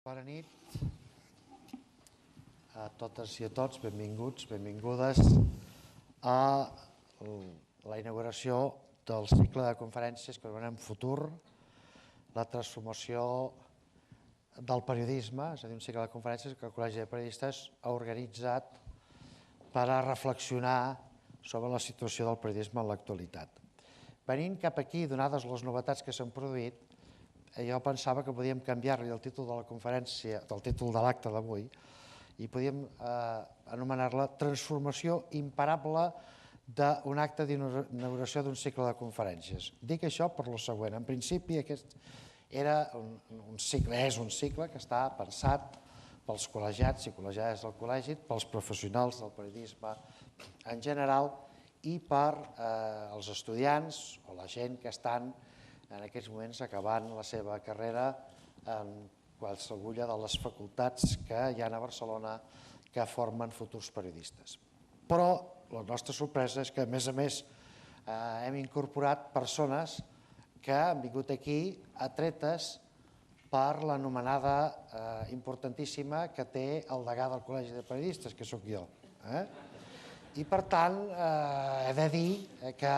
Bona nit a totes i a tots, benvinguts, benvingudes a la inauguració del cicle de conferències que anomenem Futur, la transformació del periodisme, és a dir, un cicle de conferències que el Col·legi de Periodistes ha organitzat per a reflexionar sobre la situació del periodisme en l'actualitat. Venint cap aquí, donades les novetats que s'han produït, jo pensava que podíem canviar-li el títol de la conferència, del títol de l'acte d'avui, i podíem anomenar-la Transformació imparable d'un acte d'inauguració d'un cicle de conferències. Dic això per lo següent. En principi, aquest era un cicle, és un cicle que està pensat pels col·legiats i col·legiades del col·legi, pels professionals del periodisme en general i per als estudiants o la gent que estan en aquests moments acabant la seva carrera en qualsevulla de les facultats que hi ha a Barcelona que formen futurs periodistes. Però la nostra sorpresa és que, a més, hem incorporat persones que han vingut aquí atretes per l'anomenada importantíssima que té el degà del Col·legi de Periodistes, que sóc jo. I, per tant, he de dir que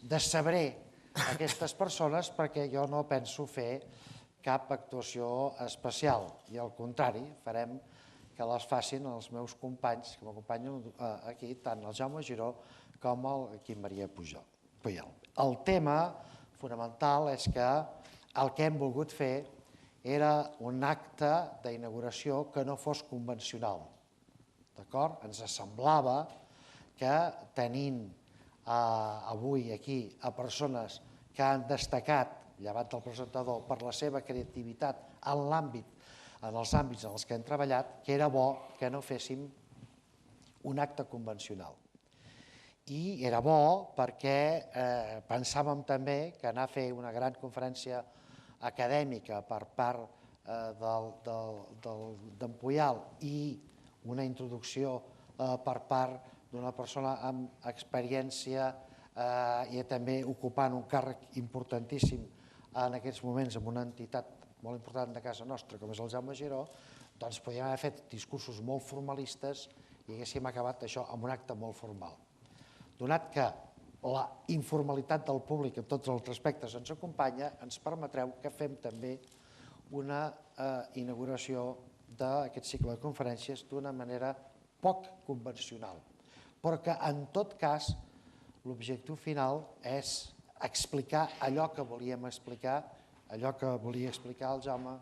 decebré aquestes persones perquè jo no penso fer cap actuació especial i al contrari farem que les facin els meus companys que m'acompanyen aquí, tant el Jaume Giró com el Quim Maria Pujol. El tema fonamental és que el que hem volgut fer era un acte d'inauguració que no fos convencional. D'acord? Ens semblava que tenint avui aquí a persones que han destacat, llevat del presentador, per la seva creativitat en els àmbits en els que hem treballat, que era bo que no féssim un acte convencional. I era bo perquè pensàvem també que anar a fer una gran conferència acadèmica per part d'en Pujol i una introducció per part d'una persona amb experiència i també ocupant un càrrec importantíssim en aquests moments en una entitat molt important de casa nostra com és el Jaume Giró, doncs podríem haver fet discursos molt formalistes i haguéssim acabat això amb un acte molt formal. Donat que la informalitat del públic en tots els aspectes ens acompanya, ens permetreu que fem també una inauguració d'aquest cicle de conferències d'una manera poc convencional, però que en tot cas l'objectiu final és explicar allò que volíem explicar, allò que volia explicar el Jaume,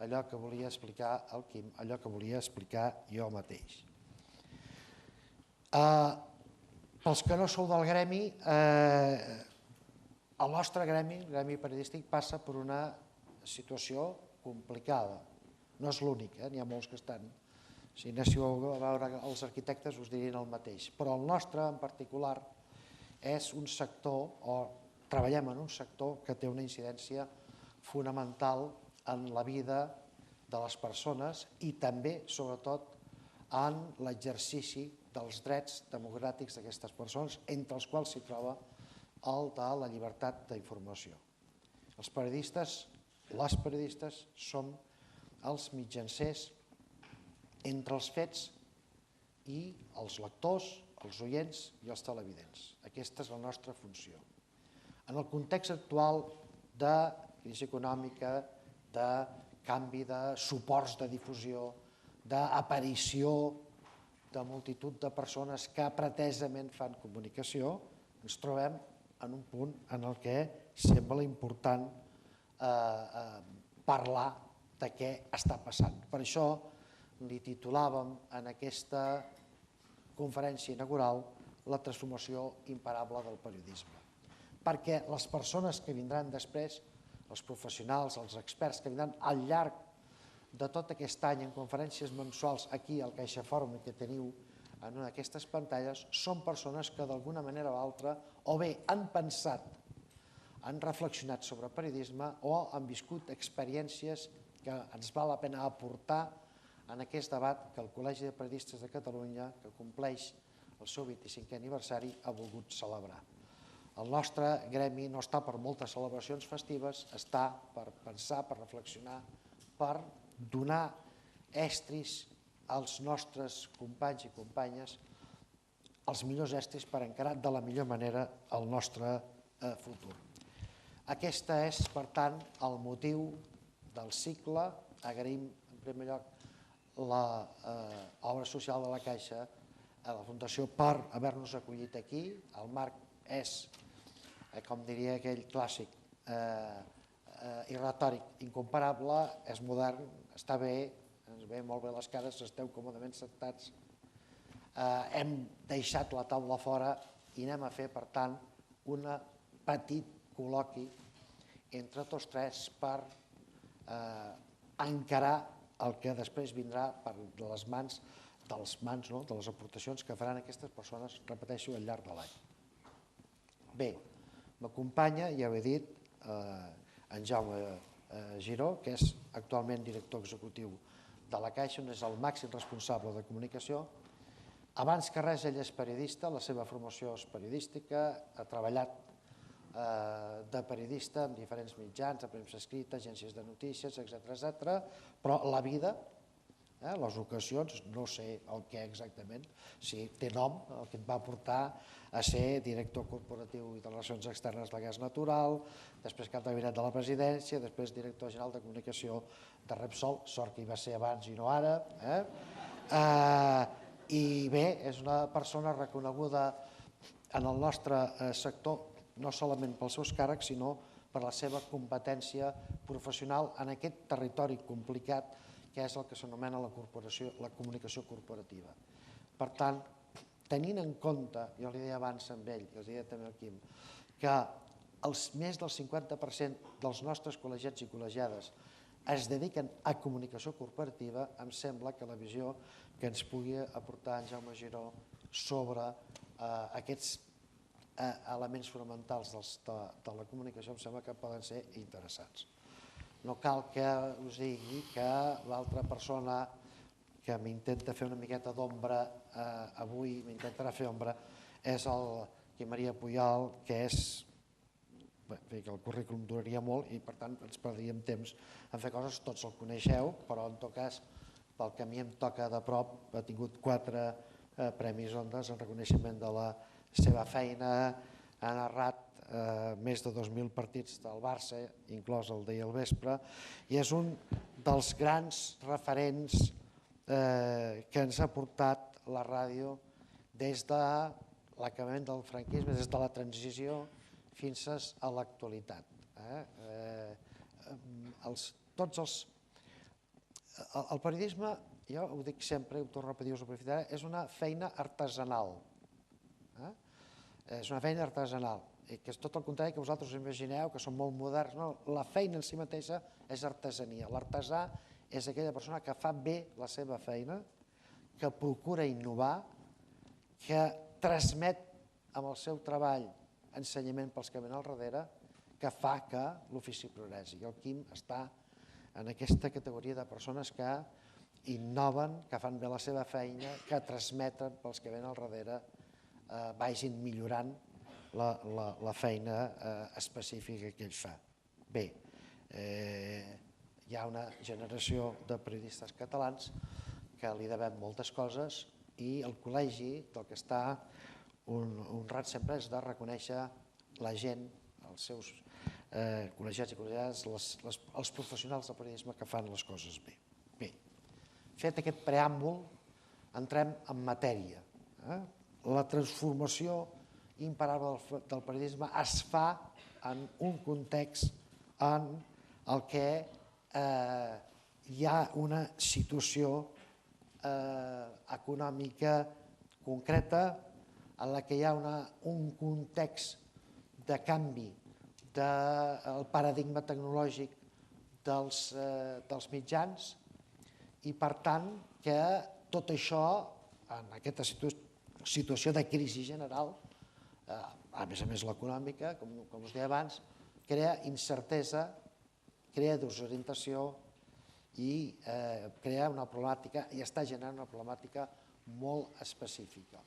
allò que volia explicar el Quim, allò que volia explicar jo mateix. Pels que no sou del gremi, el nostre gremi, el gremi periodístic, passa per una situació complicada. No és l'únic, n'hi ha molts que estan. Si anéssiu a veure els arquitectes us dirien el mateix, però el nostre en particular és un sector, o treballem en un sector que té una incidència fonamental en la vida de les persones i també, sobretot, en l'exercici dels drets democràtics d'aquestes persones, entre els quals s'hi troba el de la llibertat d'informació. Els periodistes, les periodistes, som els mitjancers entre els fets i els lectors, els oients i els televidents. Aquesta és la nostra funció. En el context actual de crisi econòmica, de canvi de suports de difusió, d'aparició de multitud de persones que pretesament fan comunicació, ens trobem en un punt en el que sembla important parlar de què està passant. Per això li titulàvem en aquesta conferència inaugural la transformació imparable del periodisme. Perquè les persones que vindran després, els professionals, els experts que vindran al llarg de tot aquest any en conferències mensuals aquí al CaixaForum que teniu en una d'aquestes pantalles, són persones que d'alguna manera o altra o bé han pensat, han reflexionat sobre periodisme o han viscut experiències que ens val la pena aportar en aquest debat que el Col·legi de Periodistes de Catalunya, que compleix el seu 25è aniversari, ha volgut celebrar. El nostre gremi no està per moltes celebracions festives, està per pensar, per reflexionar, per donar estris als nostres companys i companyes, els millors estris per encarar de la millor manera el nostre futur. Aquest és, per tant, el motiu del cicle. Agraïm, en primer lloc, l'obra social de la Caixa a la Fundació per haver-nos acollit aquí. El marc és, com diria aquell clàssic i retòric, incomparable, és modern, està bé, ens ve molt bé les cares, esteu còmodament sentats. Hem deixat la taula fora i anem a fer, per tant, un petit col·loqui entre tots tres per encarar el que després vindrà per les mans de les aportacions que faran aquestes persones, repeteixo, al llarg de l'any. Bé, m'acompanya, ja ho he dit, en Jaume Giró, que és actualment director executiu de la Caixa, on és el màxim responsable de comunicació. Abans que res, ell és periodista, la seva formació és periodística, ha treballat de periodista en diferents mitjans, de premsa escrita, agències de notícies, etc. Però la vida, les ocasions, no sé el que exactament, si té nom, el que et va portar a ser director corporatiu i de Relacions Externes de Gas Natural, després cap de gabinet de la presidència, després director general de comunicació de Repsol, sort que hi va ser abans i no ara. I bé, és una persona reconeguda en el nostre sector, no solament pels seus càrrecs, sinó per la seva competència professional en aquest territori complicat que és el que s'anomena la comunicació corporativa. Per tant, tenint en compte, jo li deia abans amb ell, i els deia també al Quim, que més del 50% dels nostres col·legiats i col·legiades es dediquen a comunicació corporativa, em sembla que la visió que ens pugui aportar en Jaume Giró sobre aquests elements fonamentals de la comunicació em sembla que poden ser interessants. No cal que us digui que l'altra persona que m'intenta fer una miqueta d'ombra avui, m'intentarà fer ombra, és el Quim Maria Pujol, que és, que el currículum duraria molt i per tant ens perdríem temps en fer coses, tots el coneixeu, però en tot cas, pel que a mi em toca de prop, ha tingut 4 Premis Ondas en reconeixement de la seva feina, ha narrat més de 2.000 partits del Barça, inclòs el d'ahir al vespre, i és un dels grans referents que ens ha portat la ràdio des de l'acabament del franquisme, des de la transició fins a l'actualitat. El periodisme, jo ho dic sempre, ho torno a repetir, us ho aprofitaré, és una feina artesanal. És una feina artesanal, que és tot el contrari que vosaltres us imagineu, que són molt moderns. No, la feina en si mateixa és artesania. L'artesà és aquella persona que fa bé la seva feina, que procura innovar, que transmet amb el seu treball ensenyament pels que venen al darrere, que fa que l'ofici progressi. I el Quim està en aquesta categoria de persones que innoven, que fan bé la seva feina, que transmeten pels que venen al darrere, vagin millorant la feina específica que ell fa. Bé, hi ha una generació de periodistes catalans que li devem moltes coses i el col·legi del que està honrat sempre és de reconèixer la gent, els seus col·legiats i col·legiades, els professionals del periodisme que fan les coses bé. Bé, fet aquest preàmbul, entrem en matèria. La transformació imparable del periodisme es fa en un context en el que hi ha una situació econòmica concreta en la que hi ha un context de canvi del paradigma tecnològic dels mitjans i, per tant, que tot això, en aquesta situació de crisi general, a més l'econòmica, com us deia abans, crea incertesa, crea desorientació i crea una problemàtica i està generant una problemàtica molt específica.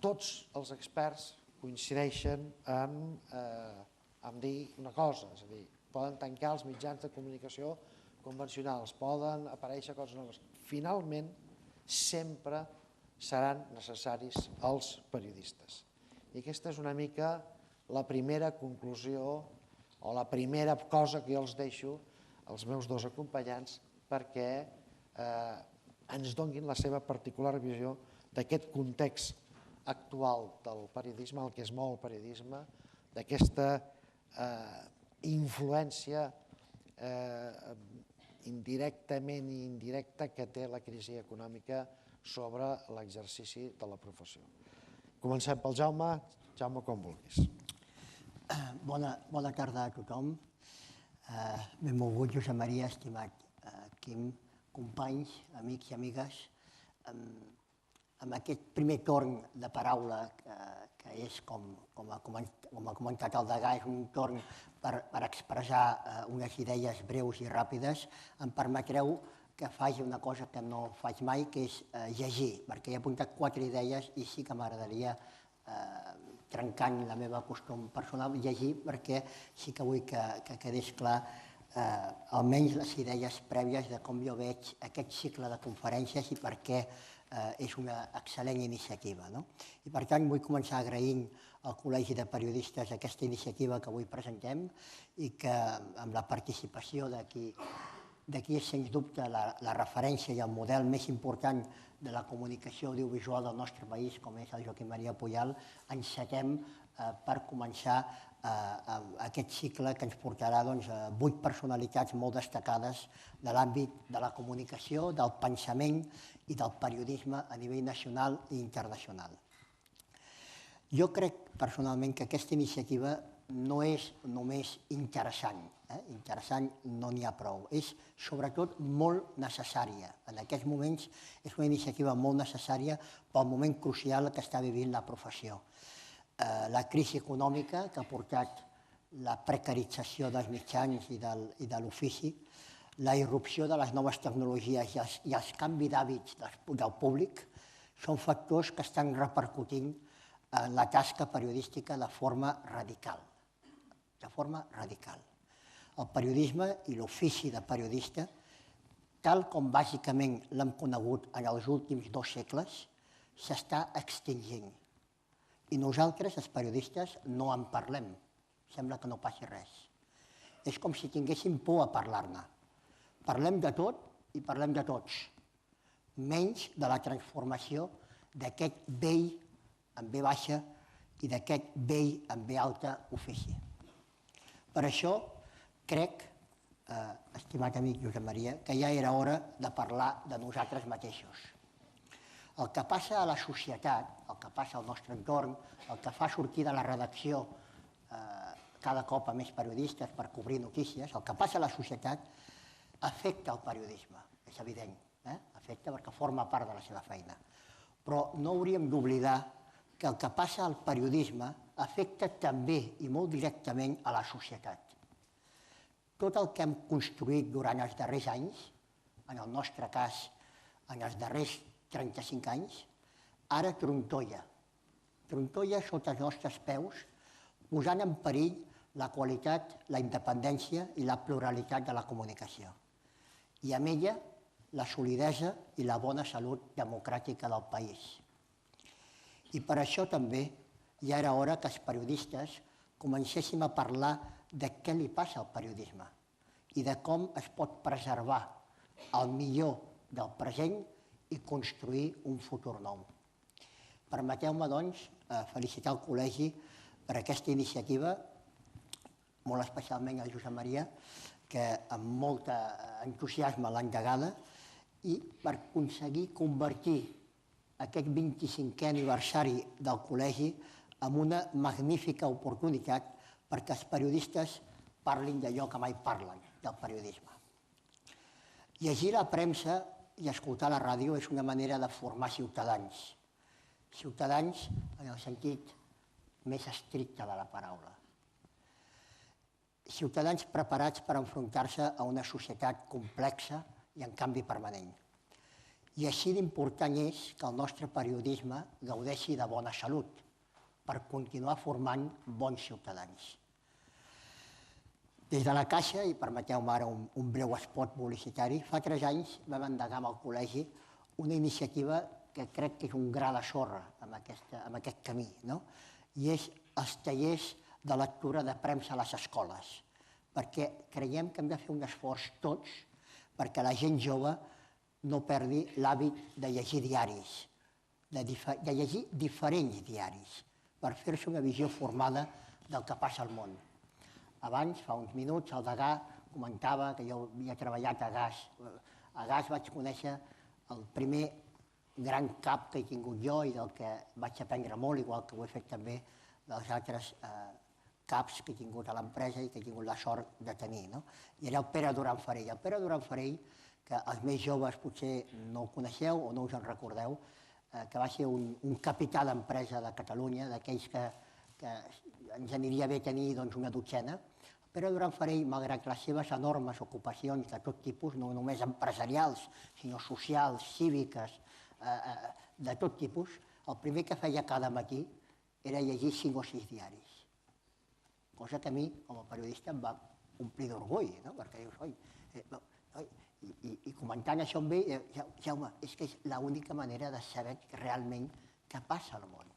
Tots els experts coincideixen en dir una cosa, és a dir, poden tancar els mitjans de comunicació convencionals, poden aparèixer coses noves. Finalment, sempre seran necessaris els periodistes. I aquesta és una mica la primera conclusió o la primera cosa que jo els deixo als meus dos acompanyants perquè ens donin la seva particular visió d'aquest context actual del periodisme, el que es mou el periodisme, d'aquesta influència indirectament i indirecta que té la crisi econòmica sobre l'exercici de la professió. Comencem pel Jaume. Jaume, com vulguis. Bona tarda a tothom. Benvolgut Josep Maria, estimat Quim, companys, amics i amigues. Amb aquest primer torn de paraula, que és, com ha comentat el degà, és un torn per expressar unes idees breus i ràpides, em permetreu que faci una cosa que no faig mai, que és llegir, perquè he apuntat 4 idees i sí que m'agradaria, trencant la meva costum personal, llegir, perquè sí que vull que quedés clar almenys les idees prèvies de com jo veig aquest cicle de conferències i per què és una excel·lent iniciativa. I per tant vull començar agraint al Col·legi de Periodistes aquesta iniciativa que avui presentem i que amb la participació d'aquí és sens dubte la referència i el model més important de la comunicació audiovisual del nostre país, com és el Joaquim Maria Pujal, encetem per començar aquest cicle que ens portarà 8 personalitats molt destacades de l'àmbit de la comunicació, del pensament i del periodisme a nivell nacional i internacional. Jo crec personalment que aquesta iniciativa no és només interessant, interessant no n'hi ha prou, és sobretot molt necessària. En aquests moments és una iniciativa molt necessària pel moment crucial que està vivint la professió. La crisi econòmica que ha portat la precarització dels mitjans i de l'ofici, la irrupció de les noves tecnologies i els canvis d'hàbits del públic són factors que estan repercutint en la tasca periodística de forma radical. De forma radical. El periodisme i l'ofici de periodista, tal com bàsicament l'hem conegut en els últims 2 segles, s'està extingint. I nosaltres, els periodistes, no en parlem. Sembla que no passi res. És com si tinguéssim por a parlar-ne. Parlem de tot i parlem de tots, menys de la transformació d'aquest vell amb V baixa i d'aquest vell amb V alta ofici. Per això crec, estimat amic Josep Maria, que ja era hora de parlar de nosaltres mateixos. El que passa a la societat, el que passa al nostre entorn, el que fa sortir de la redacció cada cop a més periodistes per cobrir notícies, el que passa a la societat afecta el periodisme, és evident, afecta perquè forma part de la seva feina. Però no hauríem d'oblidar que el que passa al periodisme afecta també i molt directament a la societat. Tot el que hem construït durant els darrers anys, en el nostre cas, en els darrers 35 anys, ara trontolla. Trontolla sota els nostres peus, posant en perill la qualitat, la independència i la pluralitat de la comunicació. I amb ella, la solidesa i la bona salut democràtica del país. I per això també ja era hora que els periodistes comencéssim a parlar de què li passa al periodisme i de com es pot preservar el millor del present i construir un futur nou. Permeteu-me, doncs, felicitar el Col·legi per aquesta iniciativa, molt especialment al Josep Maria, que amb molt entusiasme l'ha endegada, i per aconseguir convertir aquest 25è aniversari del Col·legi en una magnífica oportunitat perquè els periodistes parlin d'allò que mai parlen, del periodisme. Llegir la premsa i escoltar la ràdio és una manera de formar ciutadans. Ciutadans en el sentit més estricte de la paraula. Ciutadans preparats per enfrontar-se a una societat complexa i en canvi permanent. I així d'important és que el nostre periodisme gaudeixi de bona salut per continuar formant bons ciutadans. Des de la Caixa, i permeteu-me ara un breu espot publicitari, fa 3 anys vam endegar amb el col·legi una iniciativa que crec que és un gra de sorra en aquest camí, i és els tallers de lectura de premsa a les escoles, perquè creiem que hem de fer un esforç tots perquè la gent jove no perdi l'hàbit de llegir diaris, de llegir diferents diaris, per fer-se una visió formada del que passa al món. Abans, fa uns minuts, el degà comentava que jo havia treballat a GAS. A GAS vaig conèixer el primer gran cap que he tingut jo i del que vaig aprendre molt, igual que ho he fet també dels altres caps que he tingut a l'empresa i que he tingut la sort de tenir. I era el Pere Duran Farell. El Pere Duran Farell, que els més joves potser no el coneixeu o no us en recordeu, que va ser un capità d'empresa de Catalunya, d'aquells que ens aniria bé tenir una dotzena. Pere Duran Farell, malgrat les seves enormes ocupacions de tot tipus, no només empresarials, sinó socials, cíviques, de tot tipus, el primer que feia cada matí era llegir 5 o 6 diaris. Cosa que a mi, com a periodista, em va omplir d'orgull, perquè dius, oi, i comentant això amb ell, Jaume, és que és l'única manera de saber realment què passa al món.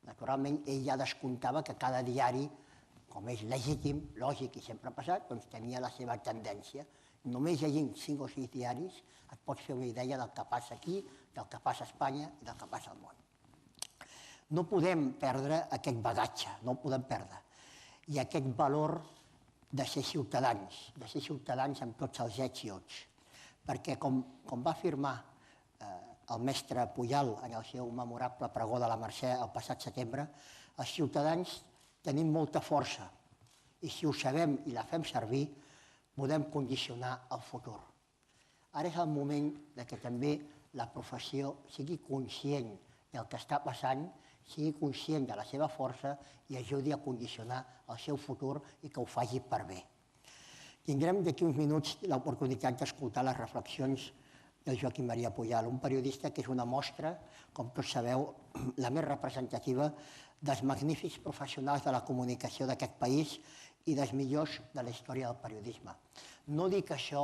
Naturalment, ell ja descomptava que cada diari, com és legítim, lògic i sempre ha passat, doncs tenia la seva tendència. Només llegint 5 o 6 diaris et pots fer una idea del que passa aquí, del que passa a Espanya i del que passa al món. No podem perdre aquest bagatge, no el podem perdre. I aquest valor de ser ciutadans amb tots els ets i ots. Perquè, com va afirmar el mestre Pujal en el seu memorable pregó de la Mercè el passat setembre, els ciutadans tenim molta força i si ho sabem i la fem servir, podem condicionar el futur. Ara és el moment que també la professió sigui conscient del que està passant, sigui conscient de la seva força i ajudi a condicionar el seu futur i que ho faci per bé. Tindrem d'aquí uns minuts l'oportunitat d'escoltar les reflexions del Joaquim Maria Pujal, un periodista que és una mostra, com tots sabeu, la més representativa dels magnífics professionals de la comunicació d'aquest país i dels millors de la història del periodisme. No dic això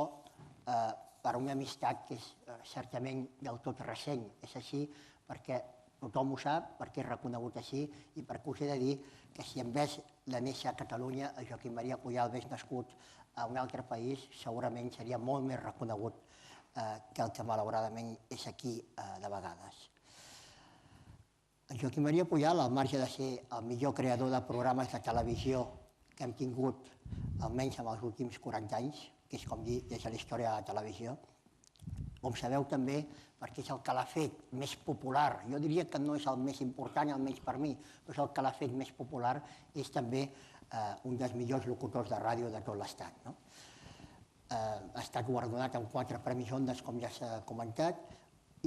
per una amistat que és certament del tot recent, és així perquè tothom ho sap, perquè és reconegut així i perquè us he de dir que si en vez de néixer a Catalunya el Joaquim Maria Pujal hagués nascut a un altre país, segurament seria molt més reconegut que el que malauradament és aquí de vegades. El Joaquim Maria Pujal, al marge de ser el millor creador de programes de televisió que hem tingut, almenys en els últims 40 anys, que és com dir des de la història de la televisió, com sabeu també, perquè és el que l'ha fet més popular, jo diria que no és el més important, almenys per mi, però és el que l'ha fet més popular, és també un dels millors locutors de ràdio de tot l'Estat. Ha estat guardonat amb 4 premis Ondas, com ja s'ha comentat,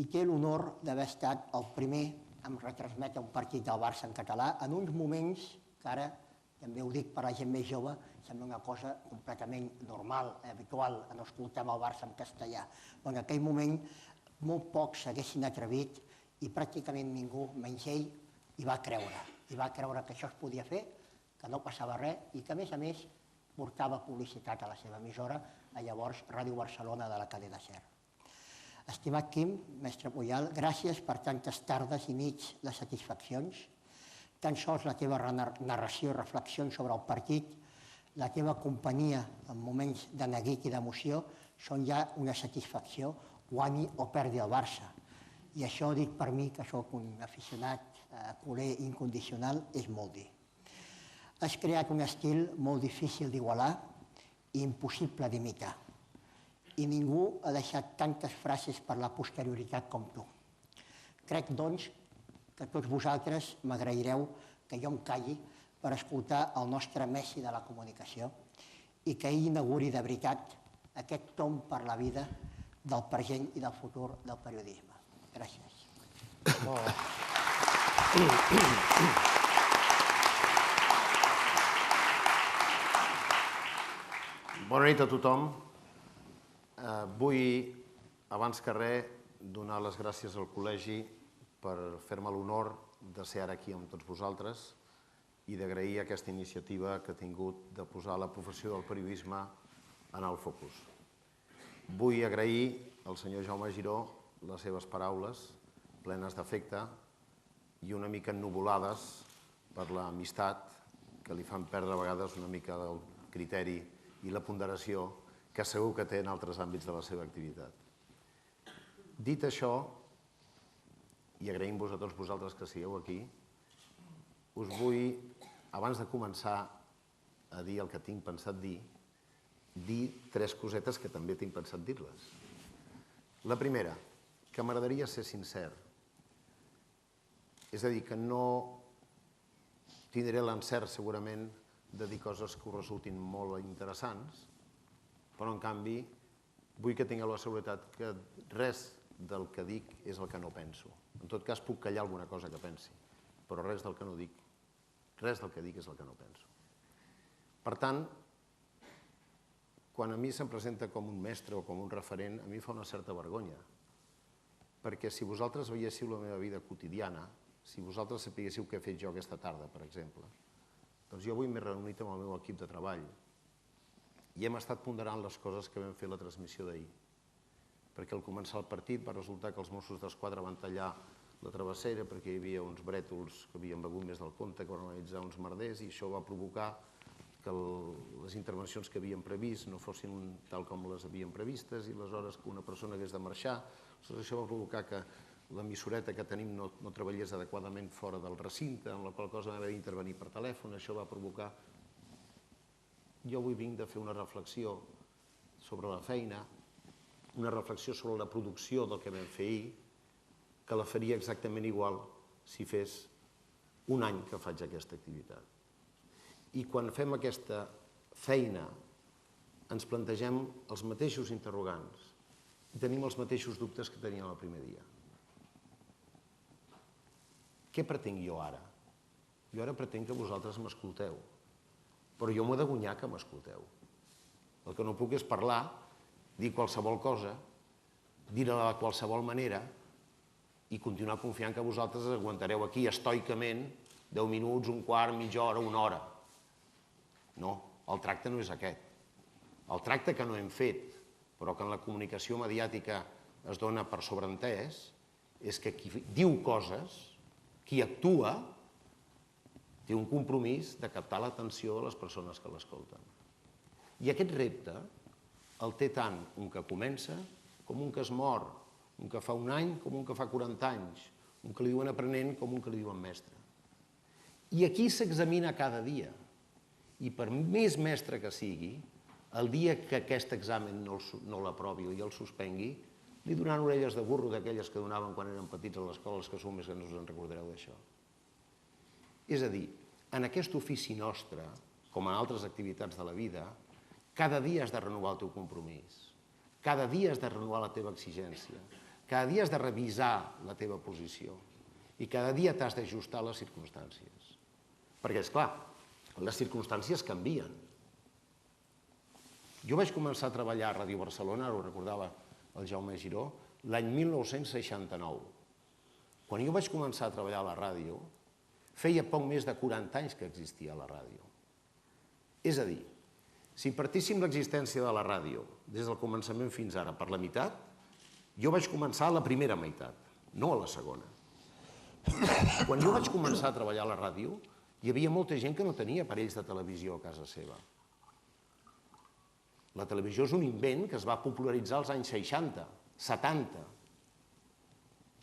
i té l'honor d'haver estat el primer a retransmetre un partit del Barça en català en uns moments que ara, també ho dic per a la gent més jove, sembla una cosa completament normal, habitual, no escoltem el Barça en castellà. Però en aquell moment molt pocs s'haguessin atrevit i pràcticament ningú, menys ell, hi va creure. Hi va creure que això es podia fer, que no passava res i que, a més, portava publicitat a la seva emissora, a llavors Ràdio Barcelona de la cadena SER. Estimat Quim, mestre Pujal, gràcies per tantes tardes i nits de satisfaccions. Tan sols la teva narració i reflexions sobre el partit, la teva companyia en moments de neguit i d'emoció són ja una satisfacció, guanyi o perdi el Barça. I això, dit per mi, que sóc un aficionat culer incondicional, és molt dir. Has creat un estil molt difícil d'igualar i impossible d'imitar. I ningú ha deixat tantes frases per la posterioritat com tu. Crec, doncs, que tots vosaltres m'agraireu que jo em calli per escoltar el nostre Messi de la comunicació i que ell inauguri de veritat aquest tomb per la vida del present i del futur del periodisme. Gràcies. Bona nit a tothom. Vull, abans que res, donar les gràcies al col·legi per fer-me l'honor de ser ara aquí amb tots vosaltres i d'agrair aquesta iniciativa que ha tingut de posar la professió del periodisme en el focus. Vull agrair al senyor Jaume Giró les seves paraules plenes d'afecte i una mica ennuvolades per l'amistat que li fan perdre a vegades una mica del criteri i la ponderació que segur que té en altres àmbits de la seva activitat. Dit això, i agraïm-vos a tots vosaltres que sigueu aquí, us vull, abans de començar a dir el que tinc pensat dir 3 cosetes que també tinc pensat dir-les. La primera, que m'agradaria ser sincer. És a dir, que no tindré l'encert, segurament, de dir coses que us resultin molt interessants, però, en canvi, vull que tingueu la seguretat que res del que dic és el que no penso. En tot cas, puc callar alguna cosa que pensi, però res del que no dic, res del que dic és el que no penso. Per tant, quan a mi se'm presenta com un mestre o com un referent, a mi fa una certa vergonya, perquè si vosaltres veiéssiu la meva vida quotidiana, si vosaltres sapiguéssiu què he fet jo aquesta tarda, per exemple, doncs jo avui m'he reunit amb el meu equip de treball i hem estat ponderant les coses que vam fer a la transmissió d'ahir, perquè al començar el partit va resultar que els Mossos d'Esquadra van tallar la travessera perquè hi havia uns brètols que havien begut més del compte, que van organitzar uns merders, i això va provocar que les intervencions que havíem previst no fossin tal com les havíem previstes i aleshores que una persona hagués de marxar. Això va provocar que l'emissoreta que tenim no treballés adequadament fora del recinte, amb la qual cosa vam haver d'intervenir per telèfon. Això va provocar... Jo avui vinc de fer una reflexió sobre la feina, una reflexió sobre la producció del que vam fer ahir, que la faria exactament igual si fes un any que faig aquesta activitat. I quan fem aquesta feina ens plantegem els mateixos interrogants i tenim els mateixos dubtes que teníem el primer dia. Què pretenc jo ara? Jo ara pretenc que vosaltres m'escolteu, però jo m'ho he de guanyar que m'escolteu. El que no puc és parlar, dir qualsevol cosa, dir-la de qualsevol manera i continuar confiant que vosaltres aguantareu aquí estoicament 10 minuts, un quart, mitja hora, una hora. No, el tracte no és aquest. El tracte que no hem fet, però que en la comunicació mediàtica es dona per sobreentès, és que qui diu coses, qui actua, té un compromís de captar l'atenció de les persones que l'escolten. I aquest repte el té tant un que comença com un que es mor, un que fa un any com un que fa 40 anys, un que li diuen aprenent com un que li diuen mestre. I aquí s'examina cada dia. I per més mestre que sigui, el dia que aquest examen no l'aprovi i el suspengui, li donaran orelles de burro d'aquelles que donaven quan eren petits a l'escola, els que sou més que no us en recordareu d'això. És a dir, en aquest ofici nostre, com en altres activitats de la vida, cada dia has de renovar el teu compromís, cada dia has de renovar la teva exigència, cada dia has de revisar la teva posició i cada dia t'has d'ajustar a les circumstàncies. Perquè, esclar, les circumstàncies canvien. Jo vaig començar a treballar a Ràdio Barcelona, ara ho recordava el Jaume Giró, l'any 1969. Quan jo vaig començar a treballar a la ràdio, feia poc més de 40 anys que existia la ràdio. És a dir, si partíssim l'existència de la ràdio des del començament fins ara per la meitat, jo vaig començar a la primera meitat, no a la segona. Quan jo vaig començar a treballar a la ràdio, hi havia molta gent que no tenia aparells de televisió a casa seva. La televisió és un invent que es va popularitzar als anys 60, 70.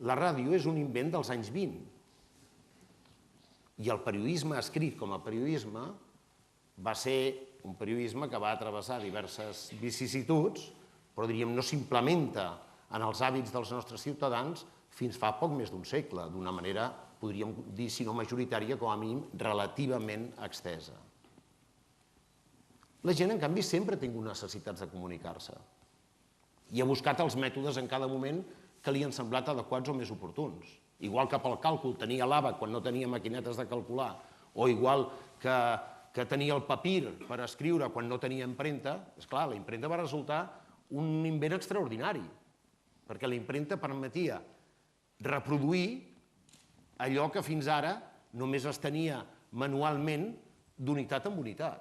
La ràdio és un invent dels anys 20. I el periodisme escrit com a periodisme va ser un periodisme que va travessar diverses vicissituds, però diríem no s'implementa en els hàbits dels nostres ciutadans fins fa poc més d'un segle, d'una manera, podríem dir, si no majoritària, com a mínim relativament extesa. La gent, en canvi, sempre ha tingut necessitats de comunicar-se i ha buscat els mètodes en cada moment que li han semblat adequats o més oportuns. Igual que pel càlcul tenia l'àbac quan no tenia maquinetes de calcular, o igual que tenia el papir per escriure quan no tenia impremta, esclar, la impremta va resultar un invent extraordinari, perquè la impremta permetia reproduir allò que fins ara només es tenia manualment d'unitat en unitat.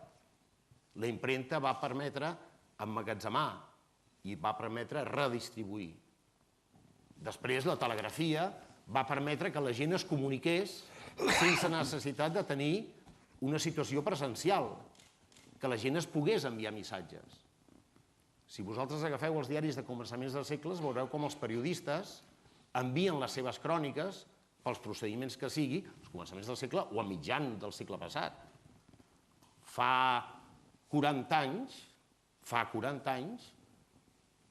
La impremta va permetre emmagatzemar i va permetre redistribuir. Després, la telegrafia va permetre que la gent es comuniqués sense necessitat de tenir una situació presencial, que la gent es pogués enviar missatges. Si vosaltres agafeu els diaris de començaments de segles, veureu com els periodistes envien les seves cròniques pels procediments que sigui, als començaments del segle o a mitjan del segle passat. Fa 40 anys,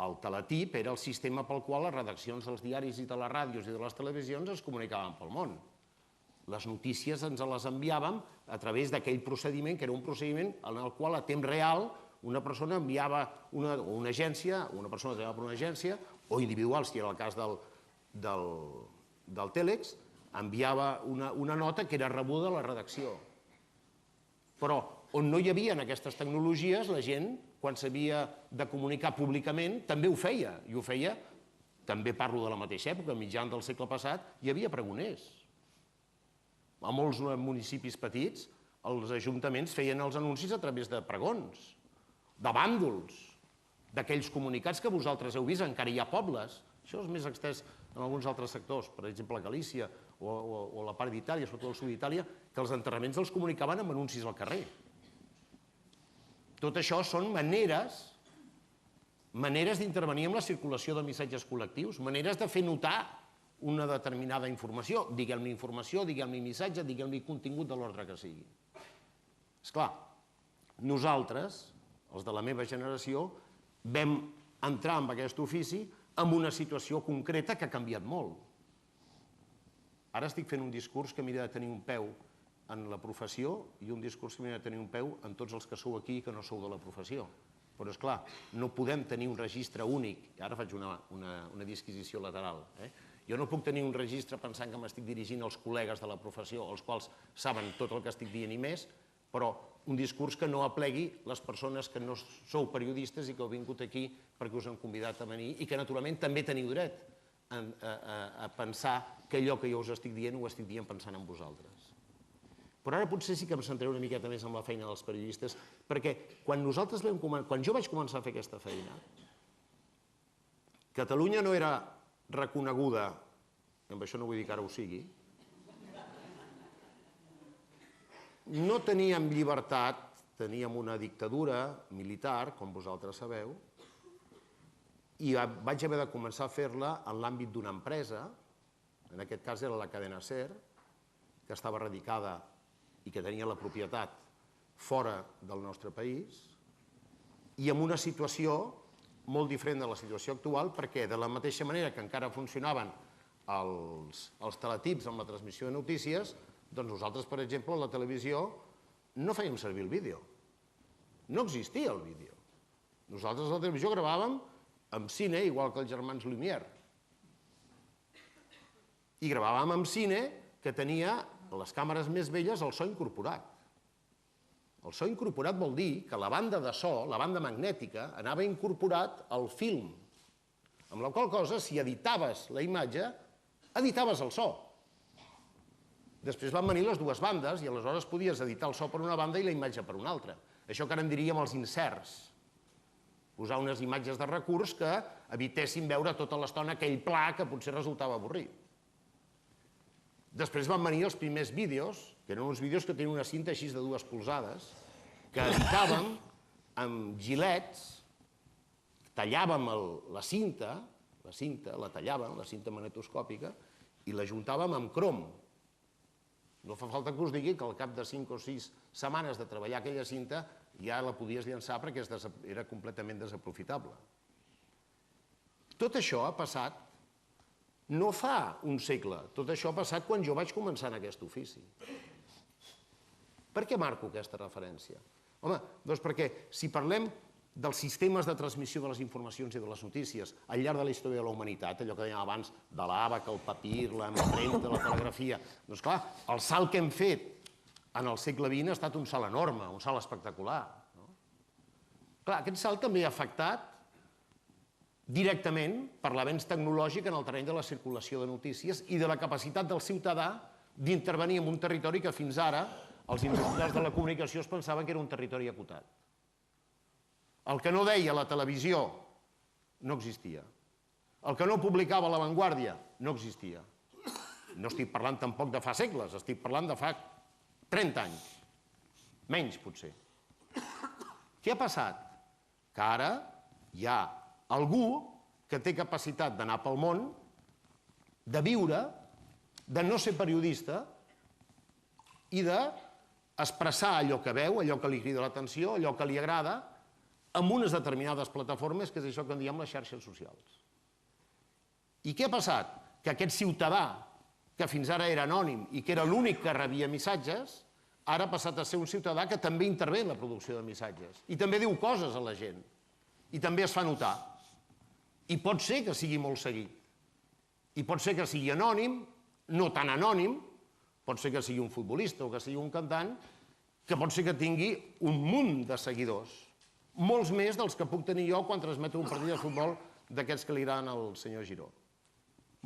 el teletip era el sistema pel qual les redaccions dels diaris i de les ràdios i de les televisions es comunicaven pel món. Les notícies ens les enviàvem a través d'aquell procediment, que era un procediment en el qual a temps real una persona enviava, una agència, una persona treballava per una agència, o individual, si era el cas del Tèlex, enviava una nota que era rebuda a la redacció. Però on no hi havia aquestes tecnologies, la gent, quan s'havia de comunicar públicament, també ho feia. I ho feia, també parlo de la mateixa època, mitjan del segle passat, hi havia pregoners. A molts municipis petits, els ajuntaments feien els anuncis a través de pregons, de bàndols, d'aquells comunicats que vosaltres heu vist, encara hi ha pobles. Això és més extès en alguns altres sectors, per exemple a Galícia o la part d'Itàlia, sobretot el sud d'Itàlia, que els enterraments els comunicaven amb anuncis al carrer. Tot això són maneres d'intervenir en la circulació de missatges col·lectius, maneres de fer notar una determinada informació, diguem-ne informació, diguem-ne missatge, diguem-ne contingut de l'ordre que sigui. Esclar, nosaltres, els de la meva generació, vam entrar en aquest ofici amb una situació concreta que ha canviat molt. Ara estic fent un discurs que mira de tenir un peu en la professió i un discurs que mira de tenir un peu en tots els que sou aquí i que no sou de la professió. Però, esclar, no podem tenir un registre únic. Ara faig una disquisició lateral. Jo no puc tenir un registre pensant que m'estic dirigint als col·legues de la professió, els quals saben tot el que estic dient i més, però un discurs que no aplegui les persones que no sou periodistes i que heu vingut aquí perquè us han convidat a venir i que, naturalment, també teniu dret a pensar que allò que jo us estic dient ho estic dient pensant en vosaltres. Però ara potser sí que em centraré una miqueta més en la feina dels periodistes, perquè quan jo vaig començar a fer aquesta feina, Catalunya no era reconeguda, i amb això no vull dir que ara ho sigui, no teníem llibertat, teníem una dictadura militar, com vosaltres sabeu, i vaig haver de començar a fer-la en l'àmbit d'una empresa, en aquest cas era la cadena SER, que estava radicada i que tenia la propietat fora del nostre país, i amb una situació molt diferent de la situació actual, perquè de la mateixa manera que encara funcionaven els teletips amb la transmissió de notícies, doncs nosaltres, per exemple, a la televisió no fèiem servir el vídeo. No existia el vídeo. Nosaltres a la televisió gravàvem amb cine, igual que els germans Lumière. I gravàvem amb cine que tenia les càmeres més velles el so incorporat. El so incorporat vol dir que la banda de so, la banda magnètica, anava incorporat al film, amb la qual cosa, si editaves la imatge, editaves el so. Després van venir les dues bandes i aleshores podies editar el so per una banda i la imatge per una altra. Això que ara en diríem els inserts. Posar unes imatges de recurs que evitessin veure tota l'estona aquell pla que potser resultava avorrit. Després van venir els primers vídeos, que eren uns vídeos que tenien una cinta així de 2 polzades, que editàvem amb gilets, tallàvem la cinta, la tallàvem, la cinta magnetoscòpica, i la juntàvem amb crom. No fa falta que us digui que al cap de 5 o 6 setmanes de treballar aquella cinta ja la podies llançar perquè era completament desaprofitable. Tot això ha passat no fa un segle, tot això ha passat quan jo vaig començar en aquest ofici. Per què marco aquesta referència? Home, doncs perquè si parlem dels sistemes de transmissió de les informacions i de les notícies al llarg de la història de la humanitat, allò que dèiem abans de l'àbac, el papir, l'empremta, la telegrafia, doncs clar, el salt que hem fet en el segle XX ha estat un salt enorme, un salt espectacular. Clar, aquest salt també ha afectat directament per l'avenç tecnològic en el terreny de la circulació de notícies i de la capacitat del ciutadà d'intervenir en un territori que fins ara els industrials de la comunicació es pensaven que era un territori acotat. El que no deia la televisió no existia. El que no publicava La Vanguardia no existia. No estic parlant tampoc de fa segles, estic parlant de fa 30 anys. Menys, potser. Què ha passat? Que ara hi ha algú que té capacitat d'anar pel món, de viure, de no ser periodista i d'expressar allò que veu, allò que li crida l'atenció, allò que li agrada, amb unes determinades plataformes, que és això que en diem les xarxes socials. I què ha passat? Que aquest ciutadà, que fins ara era anònim i que era l'únic que rebia missatges, ara ha passat a ser un ciutadà que també intervé en la producció de missatges i també diu coses a la gent i també es fa notar. I pot ser que sigui molt seguit. I pot ser que sigui anònim, no tan anònim, pot ser que sigui un futbolista o que sigui un cantant, que pot ser que tingui un munt de seguidors, molts més dels que puc tenir jo quan transmeto un partit de futbol d'aquests que li agraden al senyor Giró.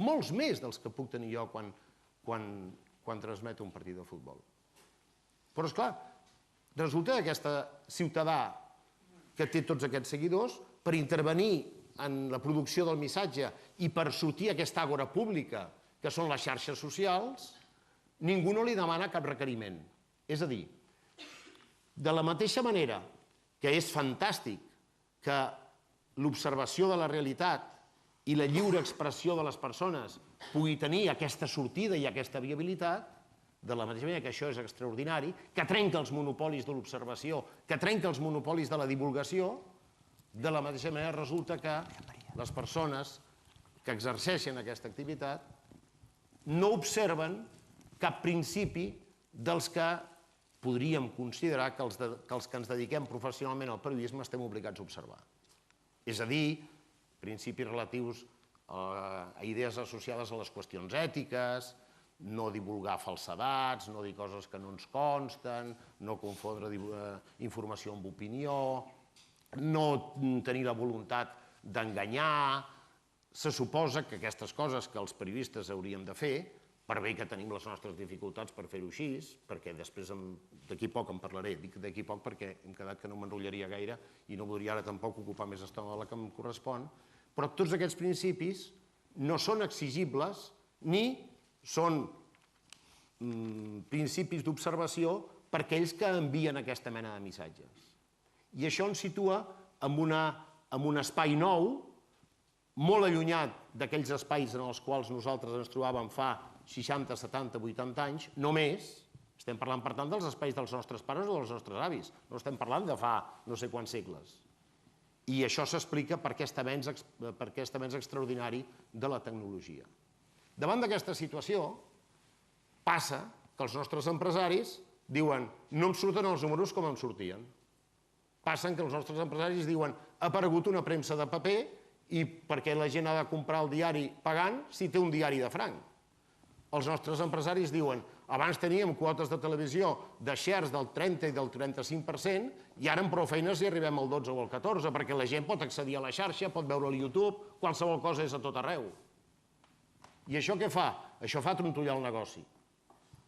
Molts més dels que puc tenir jo quan transmeto un partit de futbol. Però, esclar, resulta que aquest ciutadà que té tots aquests seguidors, per intervenir en la producció del missatge i per sortir a aquesta àgora pública, que són les xarxes socials, ningú no li demana cap requeriment. És a dir, de la mateixa manera que és fantàstic que l'observació de la realitat i la lliure expressió de les persones pugui tenir aquesta sortida i aquesta viabilitat, de la mateixa manera que això és extraordinari, que trenca els monopolis de l'observació, que trenca els monopolis de la divulgació, de la mateixa manera resulta que les persones que exerceixen aquesta activitat no observen cap principi dels que podríem considerar que els que ens dediquem professionalment al periodisme estem obligats a observar. És a dir, principis relatius a idees associades a les qüestions ètiques, no divulgar falsedats, no dir coses que no ens consten, no confondre informació amb opinió, no tenir la voluntat d'enganyar. Se suposa que aquestes coses que els periodistes hauríem de fer, per bé que tenim les nostres dificultats per fer-ho així, perquè després d'aquí poc en parlaré, dic d'aquí poc perquè hem quedat que no m'enrotllaria gaire i no voldria ara tampoc ocupar més estona de la que em correspon, però tots aquests principis no són exigibles ni són principis d'observació per aquells que envien aquesta mena de missatges. I això ens situa en un espai nou, molt allunyat d'aquells espais en els quals nosaltres ens trobàvem fa 60, 70, 80 anys, no més. Estem parlant, per tant, dels espais dels nostres pares o dels nostres avis. No estem parlant de fa no sé quants segles. I això s'explica per aquest avenç extraordinari de la tecnologia. Davant d'aquesta situació, passa que els nostres empresaris diuen no em surten els números com em sortien. Passen que els nostres empresaris diuen ha aparegut una premsa de paper i perquè la gent ha de comprar el diari pagant si té un diari de franc. Els nostres empresaris diuen abans teníem quotes de televisió de shares del 30 i del 35% i ara amb prou feines hi arribem al 12 o al 14 perquè la gent pot accedir a la xarxa, pot veure al YouTube, qualsevol cosa és a tot arreu. I això què fa? Això fa trontollar el negoci.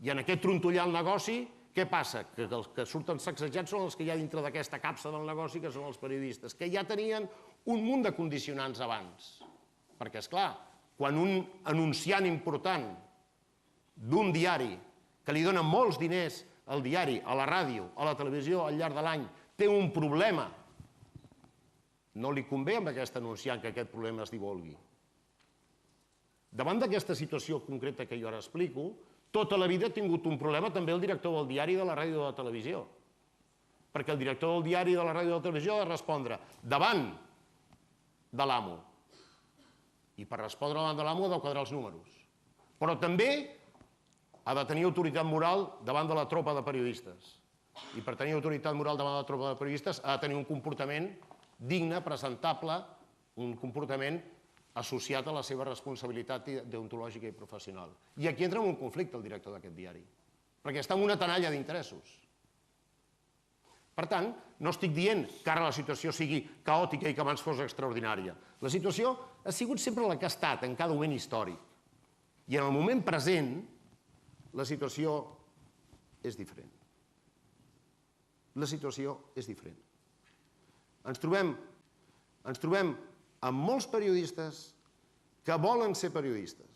I en aquest trontollar el negoci, què passa? Que els que surten sacsejats són els que hi ha dintre d'aquesta capsa del negoci, que són els periodistes, que ja tenien un munt de condicionants abans. Perquè, esclar, quan un anunciant important d'un diari, que li dona molts diners al diari, a la ràdio, a la televisió al llarg de l'any, té un problema, no li convé amb aquest anunciant que aquest problema es divulgui. Davant d'aquesta situació concreta que jo ara explico, tota la vida ha tingut un problema també el director del diari, de la ràdio i de la televisió. Perquè el director del diari, de la ràdio i de la televisió ha de respondre davant de l'amo. I per respondre davant de l'amo ha de quadrar els números. Però també ha de tenir autoritat moral davant de la tropa de periodistes. I per tenir autoritat moral davant de la tropa de periodistes ha de tenir un comportament digne, presentable, un comportament associat a la seva responsabilitat deontològica i professional. I aquí entra en un conflicte el director d'aquest diari, perquè està en una tenalla d'interessos. Per tant, no estic dient que ara la situació sigui caòtica i que abans fos extraordinària. La situació ha sigut sempre la que ha estat en cada moment històric. I en el moment present, la situació és diferent. la situació és diferent. Ens trobem amb molts periodistes que volen ser periodistes.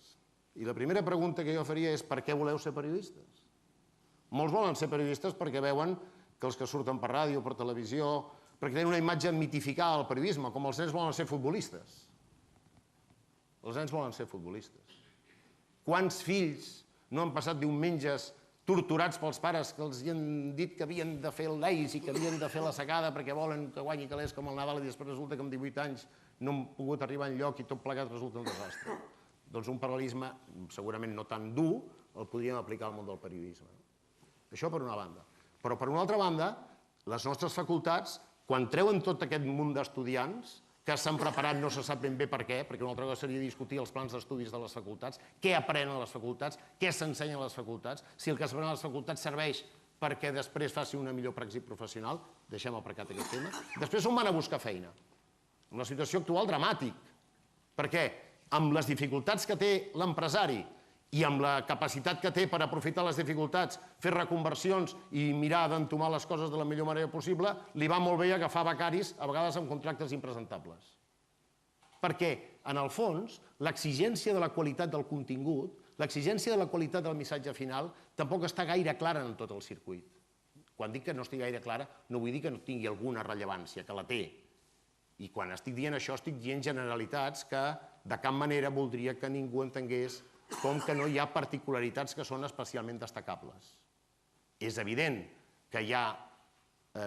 I la primera pregunta que jo faria és per què voleu ser periodistes? Molts volen ser periodistes perquè veuen que els que surten per ràdio, per televisió, perquè tenen una imatge mitificada del periodisme, com els nens volen ser futbolistes. Els nens volen ser futbolistes. Quants fills no han passat diumenges torturats pels pares que els han dit que havien de fer el leis i que havien de fer la secada perquè volen que guanyi calés com el Nadal i després resulta que amb 18 anys no han pogut arribar enlloc i tot plegat resulta un desastre. Doncs un paral·lelisme segurament no tan dur el podríem aplicar al món del periodisme. Això per una banda. Però per una altra banda, les nostres facultats, quan treuen tot aquest munt d'estudiants que s'han preparat no se sap ben bé per què, perquè una altra cosa seria discutir els plans d'estudis de les facultats, què aprenen a les facultats, què s'ensenya a les facultats, si el que s'aprèn a les facultats serveix perquè després faci una millor praxi professional, deixem aparcat aquest tema. Després on van a buscar feina? En la situació actual dramàtic. Per què? Amb les dificultats que té l'empresari i amb la capacitat que té per aprofitar les dificultats, fer reconversions i mirar d'entomar les coses de la millor manera possible, li va molt bé agafar becaris, a vegades amb contractes impresentables. Perquè, en el fons, l'exigència de la qualitat del contingut, l'exigència de la qualitat del missatge final, tampoc està gaire clara en tot el circuit. Quan dic que no estigui gaire clara, no vull dir que no tingui alguna rellevància, que la té. I quan estic dient això, estic dient generalitats que de cap manera voldria que ningú entengués com que no hi ha particularitats que són especialment destacables. És evident que hi ha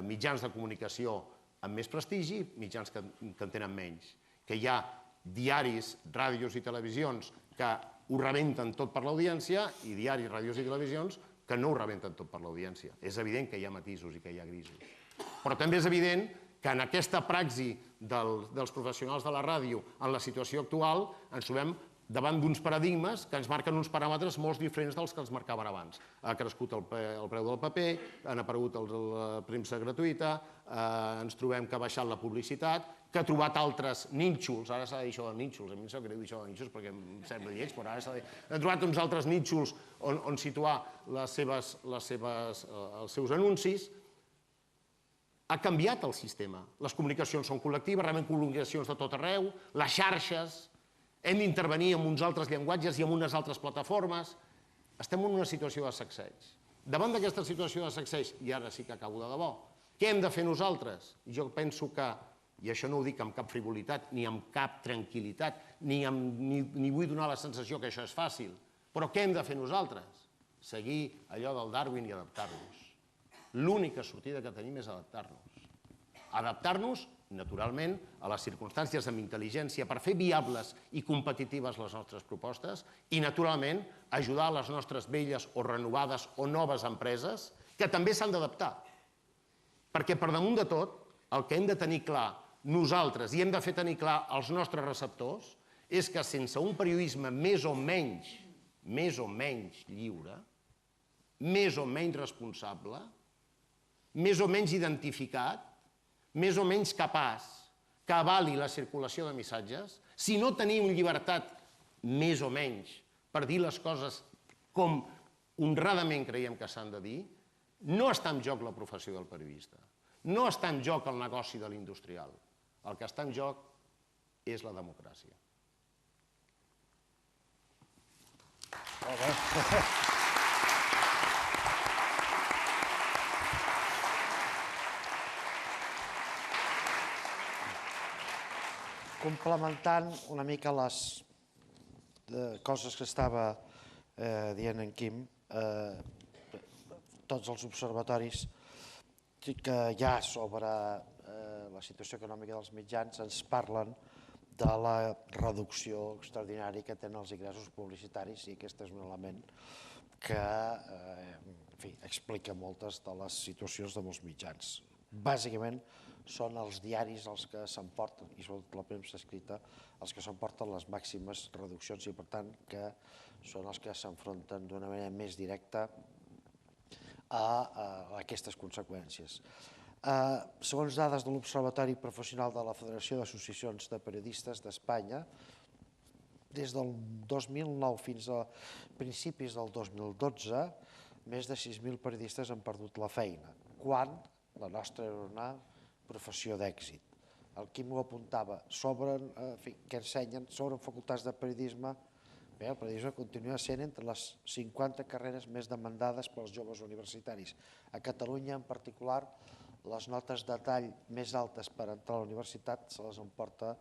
mitjans de comunicació amb més prestigi, mitjans que en tenen menys, que hi ha diaris, ràdios i televisions que ho rebenten tot per l'audiència i diaris, ràdios i televisions que no ho rebenten tot per l'audiència. És evident que hi ha matisos i que hi ha grisos. Però també és evident que en aquesta praxi dels professionals de la ràdio en la situació actual ens trobem davant d'uns paradigmes que ens marquen uns paràmetres molt diferents dels que ens marcaven abans. Ha crescut el preu del paper, han aparegut la premsa gratuïta, ens trobem que ha baixat la publicitat, que ha trobat altres nínxols, ara s'ha de dir això de nínxols, a mi em sap greu dir això de nínxols perquè em sembla lleig, però ara s'ha de dir, han trobat uns altres nínxols on situar els seus anuncis. Ha canviat el sistema. Les comunicacions són col·lectives, rebem comunicacions de tot arreu, les xarxes, hem d'intervenir en uns altres llenguatges i en unes altres plataformes. Estem en una situació de sacseig. Davant d'aquesta situació de sacseig, i ara sí que acabo de debò, què hem de fer nosaltres? Jo penso que, i això no ho dic amb cap frivolitat, ni amb cap tranquil·litat, ni vull donar la sensació que això és fàcil, però què hem de fer nosaltres? Seguir allò del Darwin i adaptar-nos. L'única sortida que tenim és adaptar-nos. Adaptar-nos, naturalment, a les circumstàncies amb intel·ligència per fer viables i competitives les nostres propostes i, naturalment, ajudar les nostres velles o renovades o noves empreses que també s'han d'adaptar. Perquè, per damunt de tot, el que hem de tenir clar nosaltres i hem de fer tenir clar als nostres receptors és que sense un periodisme més o menys lliure, més o menys responsable, més o menys identificat, més o menys capaç que avali la circulació de missatges, si no tenim llibertat més o menys per dir les coses com honradament creiem que s'han de dir, no està en joc la professió del periodista, no està en joc el negoci de l'industrial. El que està en joc és la democràcia. Complementant una mica les coses que estava dient en Quim, tots els observatoris que hi ha sobre la situació econòmica dels mitjans ens parlen de la reducció extraordinària que tenen els ingressos publicitaris i aquest és un element que explica moltes de les situacions de molts mitjans. Bàsicament són els diaris els que s'emporten, i sobretot la premsa escrita, els que s'emporten les màximes reduccions i per tant que són els que s'enfronten d'una manera més directa a aquestes conseqüències. Segons dades de l'Observatori Professional de la Federació d'Associacions de Periodistes d'Espanya, des del 2009 fins a principis del 2012, més de 6.000 periodistes han perdut la feina, quan la nostra era una professió d'èxit. El Quim ho apuntava, que ensenyen, s'obren facultats de periodisme. Bé, el periodisme continua sent entre les 50 carreres més demandades pels joves universitaris. A Catalunya, en particular, les notes de tall més altes per entrar a la universitat se les emporta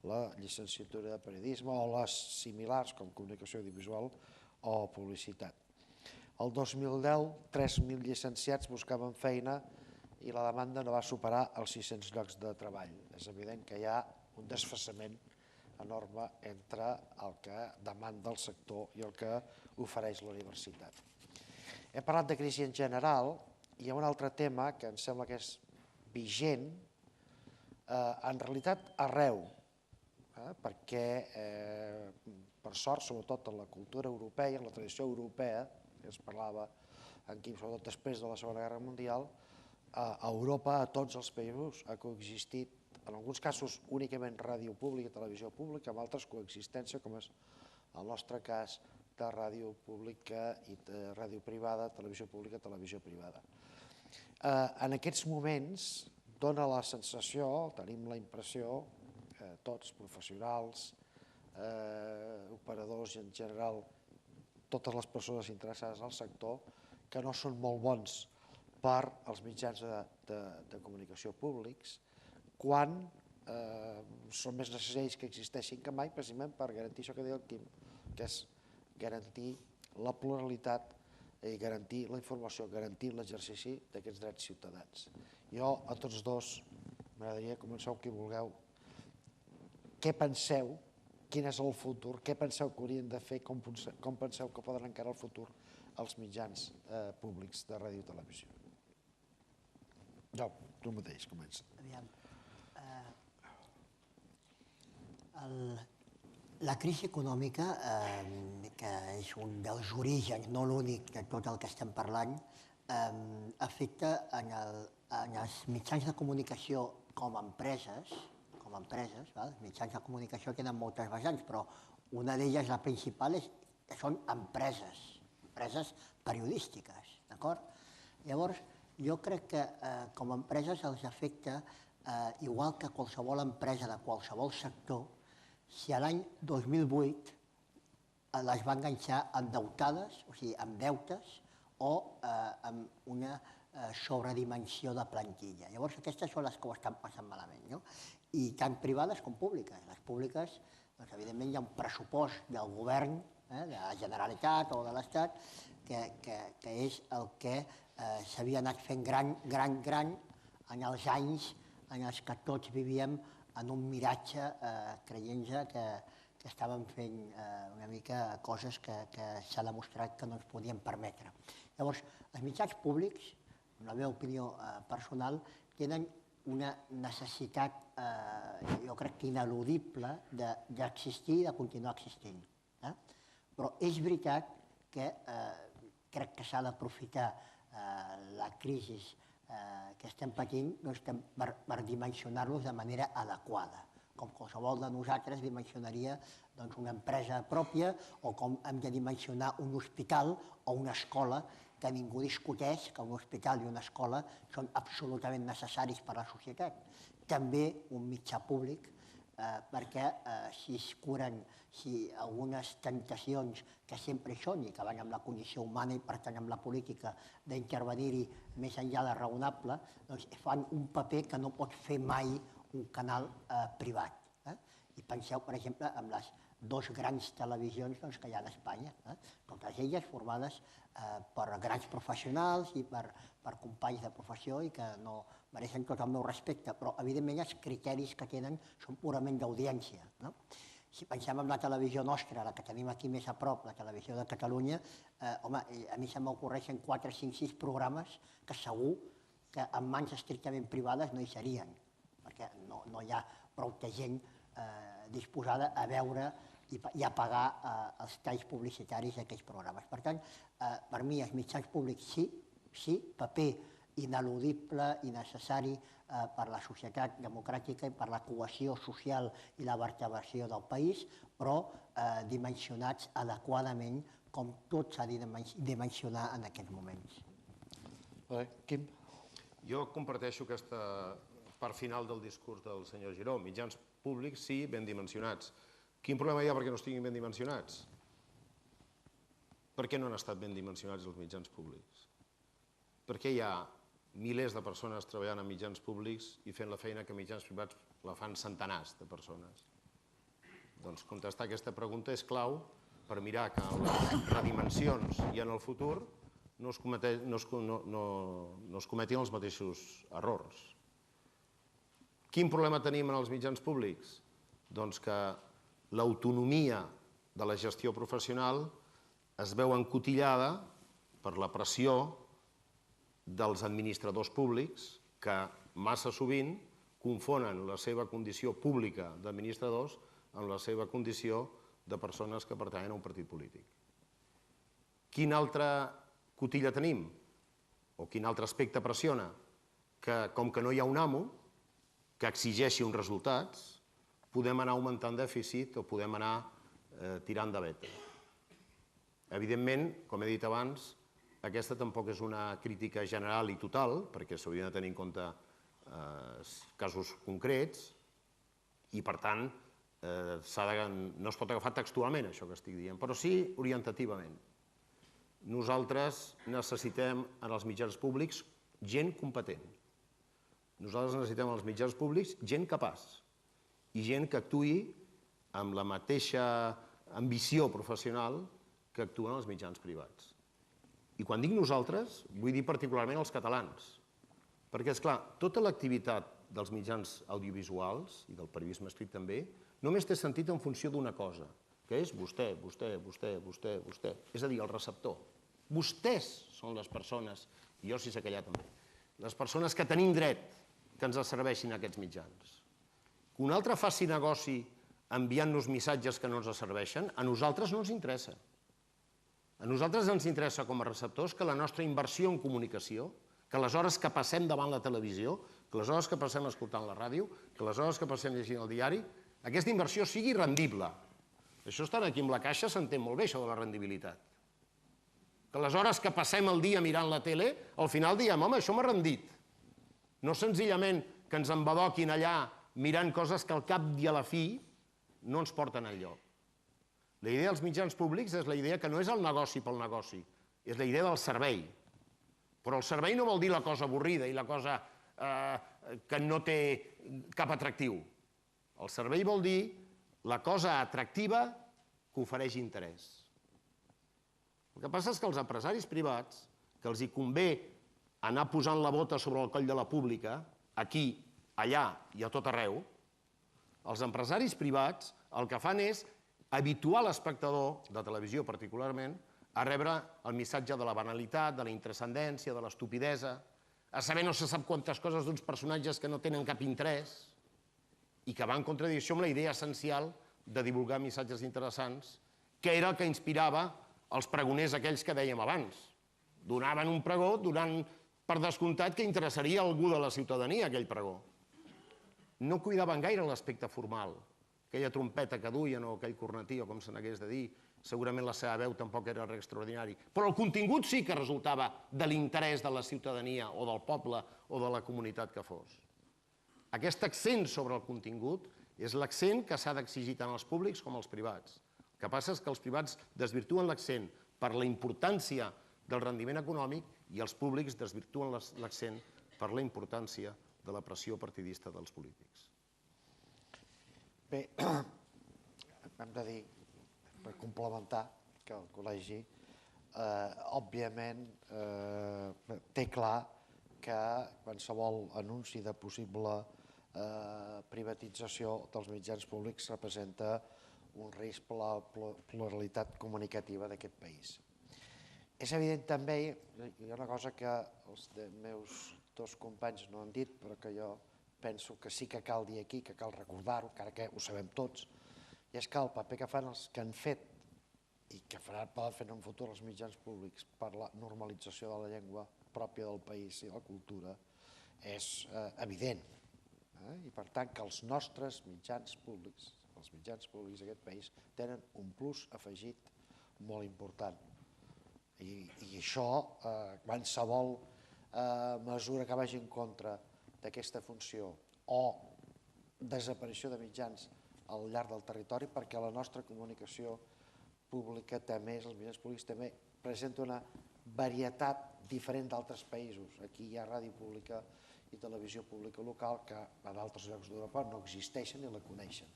la llicenciatura de periodisme o les similars, com comunicació audiovisual o publicitat. El 2010, 3.000 llicenciats buscaven feina i la demanda no va superar els 600 llocs de treball. És evident que hi ha un desfasament enorme entre el que demanda el sector i el que ofereix la universitat. He parlat de crisi en general. Hi ha un altre tema que em sembla que és vigent, en realitat arreu, perquè, per sort, sobretot en la cultura europea i en la tradició europea, que es parlava en Quim, sobretot després de la Segona Guerra Mundial, a Europa, a tots els països, ha coexistit, en alguns casos únicament ràdio pública i televisió pública, amb altres coexistència, com és el nostre cas de ràdio pública i ràdio privada, televisió pública, televisió privada. En aquests moments dona la sensació, tenim la impressió, tots, professionals, operadors i en general totes les persones interessades al sector, que no són molt bons per als mitjans de comunicació públics, quan són més necessaris que existeixin que mai, precisament per garantir això que deia el Quim, que és garantir la pluralitat i garantir la informació, garantir l'exercici d'aquests drets ciutadans. Jo, a tots dos, m'agradaria començar qui vulgueu. Què penseu? Quin és el futur? Què penseu que haurien de fer? Com penseu que poden encarar el futur els mitjans públics de ràdio i televisió? Jo, tu mateix, comença. Aviam. La crisi econòmica, que és un dels orígens, no l'únic de tot el que estem parlant, afecta en els mitjans de comunicació com a empreses, els mitjans de comunicació tenen moltes vessants, però una d'elles, la principal, són empreses periodístiques, d'acord? Llavors, jo crec que com a empreses els afecta, igual que qualsevol empresa de qualsevol sector, si a l'any 2008 les va enganxar endeutades, o sigui, amb deutes o amb una sobredimensió de plantilla. Llavors, aquestes són les que ho estan passant malament, no? I tant privades com públiques. Les públiques, doncs, evidentment, hi ha un pressupost del govern, de la Generalitat o de l'Estat, que és el que s'havia anat fent gran en els anys en els que tots vivíem en un miratge creient-se que estàvem fent una mica coses que s'ha demostrat que no ens podíem permetre. Llavors, els mitjans públics, en la meva opinió personal, tenen una necessitat, jo crec que ineludible, d'existir i de continuar existint. Però és veritat que crec que s'ha d'aprofitar la crisi que estem patint per dimensionar-los de manera adequada, com qualsevol de nosaltres dimensionaria una empresa pròpia o com hem de dimensionar un hospital o una escola, que ningú discuteix que un hospital i una escola són absolutament necessaris per a la societat. També un mitjà públic, perquè si es curen, si algunes tentacions que sempre hi són i que van amb la condició humana i per tant amb la política d'intervenir-hi més enllà de raonable, doncs fan un paper que no pot fer mai un canal privat. I penseu, per exemple, en les dues grans televisions que hi ha a Espanya, totes elles formades per grans professionals i per companys de professió i que no mereixen tot el meu respecte, però evidentment els criteris que tenen són purament d'audiència. Si pensem en la televisió nostra, la que tenim aquí més a prop, la televisió de Catalunya, home, a mi se m'ocorreixen 4, 5, 6 programes que segur que en mans estrictament privades no hi serien, perquè no hi ha prou gent disposada a veure i a pagar els talls publicitaris d'aquells programes. Per tant, per mi els mitjans públics sí, paper ineludible i necessari per a la societat democràtica i per a la cohesió social i la vertebració del país, però dimensionats adequadament com tot s'ha de dimensionar en aquests moments. Quim? Jo comparteixo aquesta part final del discurs del senyor Giró. Mitjans públics, sí, ben dimensionats. Quin problema hi ha perquè no estiguin ben dimensionats? Per què no han estat ben dimensionats els mitjans públics? Per què hi ha milers de persones treballant en mitjans públics i fent la feina que mitjans privats la fan centenars de persones? Doncs contestar aquesta pregunta és clau per mirar que en les redimensions i en el futur no es cometin els mateixos errors. Quin problema tenim en els mitjans públics? Doncs que l'autonomia de la gestió professional es veu encotillada per la pressió dels administradors públics que massa sovint confonen la seva condició pública d'administradors amb la seva condició de persones que pertanyen a un partit polític. Quina altra cotilla tenim? O quin altre aspecte pressiona? Que com que no hi ha un amo que exigeixi uns resultats, podem anar augmentant dèficit o podem anar tirant de veta. Evidentment, com he dit abans, aquesta tampoc és una crítica general i total, perquè s'haurien de tenir en compte casos concrets i, per tant, no es pot agafar textualment això que estic dient, però sí orientativament. Nosaltres necessitem en els mitjans públics gent competent. Nosaltres necessitem en els mitjans públics gent capaç i gent que actuï amb la mateixa ambició professional que actuen els mitjans privats. I quan dic nosaltres, vull dir particularment els catalans. Perquè, esclar, tota l'activitat dels mitjans audiovisuals i del periodisme escrit també només té sentit en funció d'una cosa, que és vostè, vostè, vostè, vostè, vostè. És a dir, el receptor. Vostès són les persones, i jo si sé callar també, les persones que tenim dret que ens serveixin aquests mitjans. Que un altre faci negoci enviant-nos missatges que no ens serveixen, a nosaltres no ens interessa. A nosaltres ens interessa com a receptors que la nostra inversió en comunicació, que les hores que passem davant la televisió, que les hores que passem escoltant la ràdio, que les hores que passem llegint el diari, aquesta inversió sigui rendible. Això estant aquí amb la caixa s'entén molt bé, això de la rendibilitat. Que les hores que passem el dia mirant la tele, al final diem, home, això m'ha rendit. No senzillament que ens embadoquin allà mirant coses que al cap i a la fi no ens porten enlloc. La idea dels mitjans públics és la idea que no és el negoci pel negoci, és la idea del servei. Però el servei no vol dir la cosa avorrida i la cosa que no té cap atractiu. El servei vol dir la cosa atractiva que ofereix interès. El que passa és que els empresaris privats, que els hi convé anar posant la bota sobre el coll de la pública, aquí, allà i a tot arreu, els empresaris privats el que fan és habituar l'espectador, de televisió particularment, a rebre el missatge de la banalitat, de la intranscendència, de l'estupidesa, a saber no se sap quantes coses d'uns personatges que no tenen cap interès i que va en contradicció amb la idea essencial de divulgar missatges interessants, que era el que inspirava els pregoners aquells que dèiem abans. Donaven un pregó donant per descomptat que interessaria a algú de la ciutadania aquell pregó. No cuidaven gaire l'aspecte formal, aquella trompeta que duien o aquell cornetí o com se n'hagués de dir, segurament la seva veu tampoc era res extraordinari, però el contingut sí que resultava de l'interès de la ciutadania o del poble o de la comunitat que fos. Aquest accent sobre el contingut és l'accent que s'ha d'exigir tant als públics com als privats. El que passa és que els privats desvirtuen l'accent per la importància del rendiment econòmic i els públics desvirtuen l'accent per la importància de la pressió partidista dels polítics. Bé, hem de dir, per complementar, que el col·legi, òbviament, té clar que qualsevol anunci de possible privatització dels mitjans públics representa un risc per la pluralitat comunicativa d'aquest país. És evident també, hi ha una cosa que els meus dos companys no han dit, però que jo penso que sí que cal dir aquí, que cal recordar-ho, encara que ho sabem tots, i és que el paper que fan els que han fet i que poden fer en un futur els mitjans públics per la normalització de la llengua pròpia del país i la cultura és evident. I per tant que els nostres mitjans públics, els mitjans públics d'aquest país, tenen un plus afegit molt important. I això, qualsevol mesura que vagi en contra d'aquesta funció o desaparició de mitjans al llarg del territori, perquè la nostra comunicació pública també, els mitjans públics també presenta una varietat diferent d'altres països. Aquí hi ha ràdio pública i televisió pública local que a d'altres llocs d'Europa no existeixen ni la coneixen.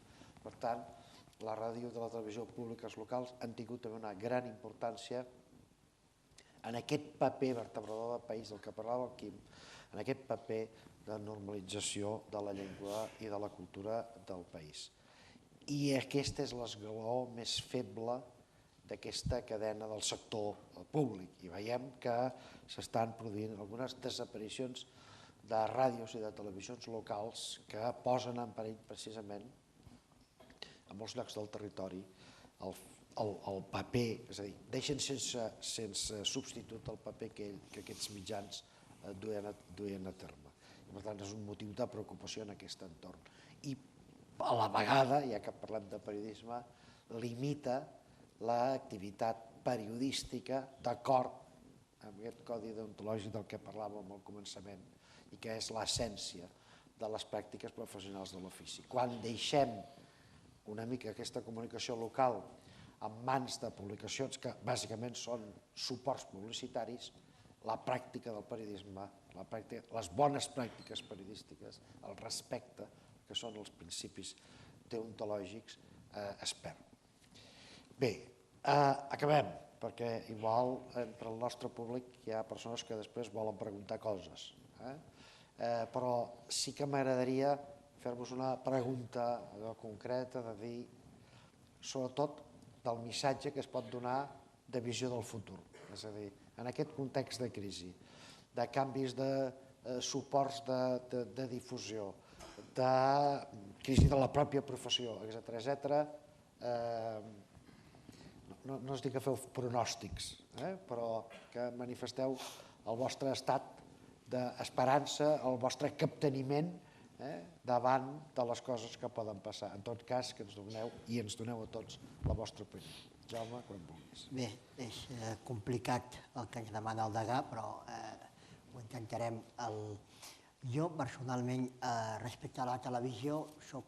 Per tant, la ràdio i la televisió públiques locals han tingut també una gran importància en aquest paper vertebrador del país del que parlava el Quim, en aquest paper de normalització de la llengua i de la cultura del país. I aquest és l'esglaó més feble d'aquesta cadena del sector públic. I veiem que s'estan produint algunes desaparicions de ràdios i de televisions locals que posen en perill precisament a molts llocs del territori el paper, és a dir, deixen sense substitut el paper que aquests mitjans duien a terme. I per tant és un motiu de preocupació en aquest entorn. I a la vegada, ja que parlem de periodisme, limita l'activitat periodística d'acord amb aquest codi deontològic del que parlàvem al començament i que és l'essència de les pràctiques professionals de l'ofici. Quan deixem una mica aquesta comunicació local en mans de publicacions que bàsicament són suports publicitaris, la pràctica del periodisme, les bones pràctiques periodístiques, el respecte, que són els principis deontològics, es perd. Bé, acabem, perquè igual entre el nostre públic hi ha persones que després volen preguntar coses, però sí que m'agradaria fer-vos una pregunta concreta, de dir, sobretot del missatge que es pot donar de visió del futur. És a dir, en aquest context de crisi, de canvis de suports de difusió, de crisi de la pròpia professió, etc. No us dic que feu pronòstics, però que manifesteu el vostre estat d'esperança, el vostre capteniment davant de les coses que poden passar. En tot cas, que ens doneu, i ens doneu a tots, la vostra opinió. Jaume, quan vulguis. Bé, és complicat el que ens demana el degà, però ho intentarem. Jo, personalment, respecte a la televisió, soc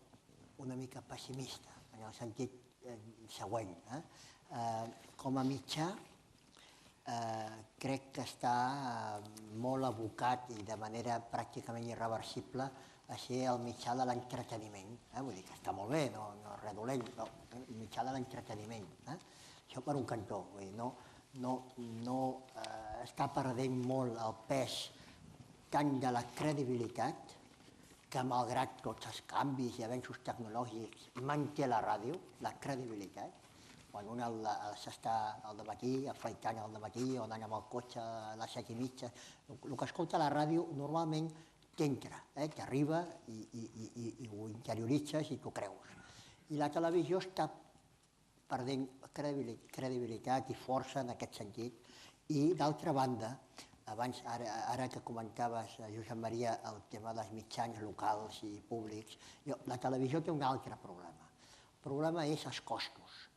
una mica pessimista, en el sentit següent. Com a mitjà, crec que està molt abocat i de manera pràcticament irreversible a ser el mitjà de l'entreteniment. Vull dir que està molt bé, no és res dolent, però el mitjà de l'entreteniment. Això per un cantó. No està perdent molt el pes tant de la credibilitat que, malgrat tots els canvis i avenços tecnològics, manté la ràdio, la credibilitat. Quan un s'està al dematí, afaitant al dematí o anant amb el cotxe a les 7:30, el que escolta a la ràdio normalment t'entra, t'arriba i ho interioritzes i t'ho creus. I la televisió està perdent credibilitat i força en aquest sentit. I, d'altra banda, abans, ara que comentaves, Josep Maria, el tema dels mitjans locals i públics, la televisió té un altre problema. El problema és els costos.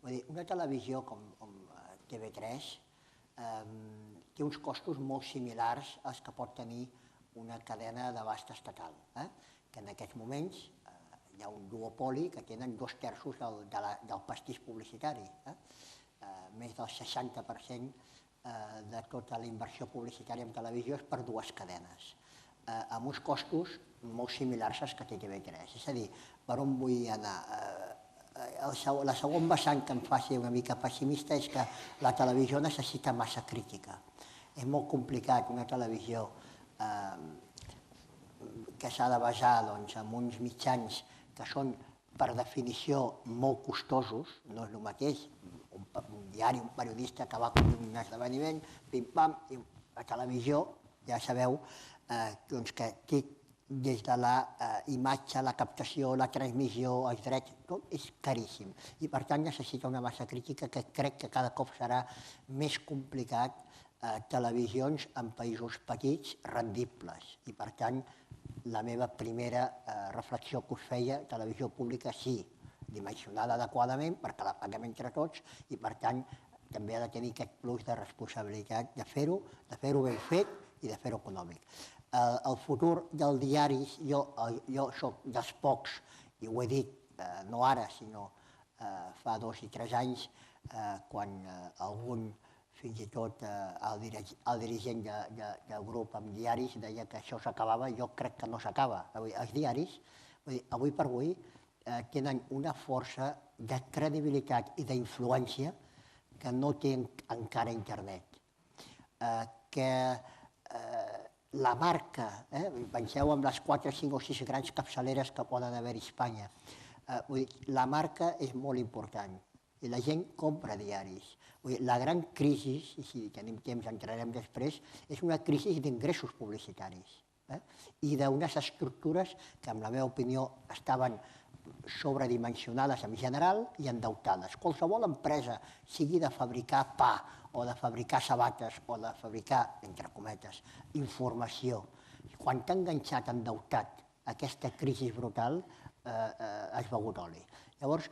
Vull dir, una televisió com TV3 té uns costos molt similars als que pot tenir una cadena d'abast estatal, que en aquests moments hi ha un duopoli que tenen 2/3 del pastís publicitari. Més del 60% de tota la inversió publicitària en televisió és per dues cadenes, amb uns costos molt similars als que té TV3. És a dir, per on vull anar? La segona vessant que em fa ser una mica pessimista és que la televisió necessita massa crítica. És molt complicat una televisió que s'ha de basar en uns mitjans que són, per definició, molt costosos. No és el mateix un diari, un periodista que va cobrir un esdeveniment, pim-pam, i la televisió, ja sabeu, que té des de la imatge, la captació, la transmissió, els drets, tot és caríssim. I, per tant, necessita una massa crítica que crec que cada cop serà més complicat televisions en països petits rendibles. I, per tant, la meva primera reflexió que us feia, televisió pública sí, dimensionada adequadament perquè la paguem entre tots i, per tant, també ha de tenir aquest plus de responsabilitat de fer-ho ben fet i de fer-ho econòmic. El futur del diari, jo soc dels pocs, i ho he dit no ara, sinó fa 2 i 3 anys, quan algun, fins i tot el dirigent del grup amb diaris deia que això s'acabava, jo crec que no s'acaba. Els diaris, avui per avui, tenen una força de credibilitat i d'influència que no té encara internet. Que la marca, penseu en les 4, 5 o 6 grans capçaleres que poden haver-hi a Espanya, la marca és molt important i la gent compra diaris. La gran crisi, i si tenim temps entrarem després, és una crisi d'ingressos publicitaris i d'unes estructures que, en la meva opinió, estaven sobredimensionades en general i endeutades. Qualsevol empresa, sigui de fabricar pa o de fabricar sabates o de fabricar, entre cometes, informació, quan t'ha enganxat endeutat aquesta crisi brutal, has begut oli. Llavors,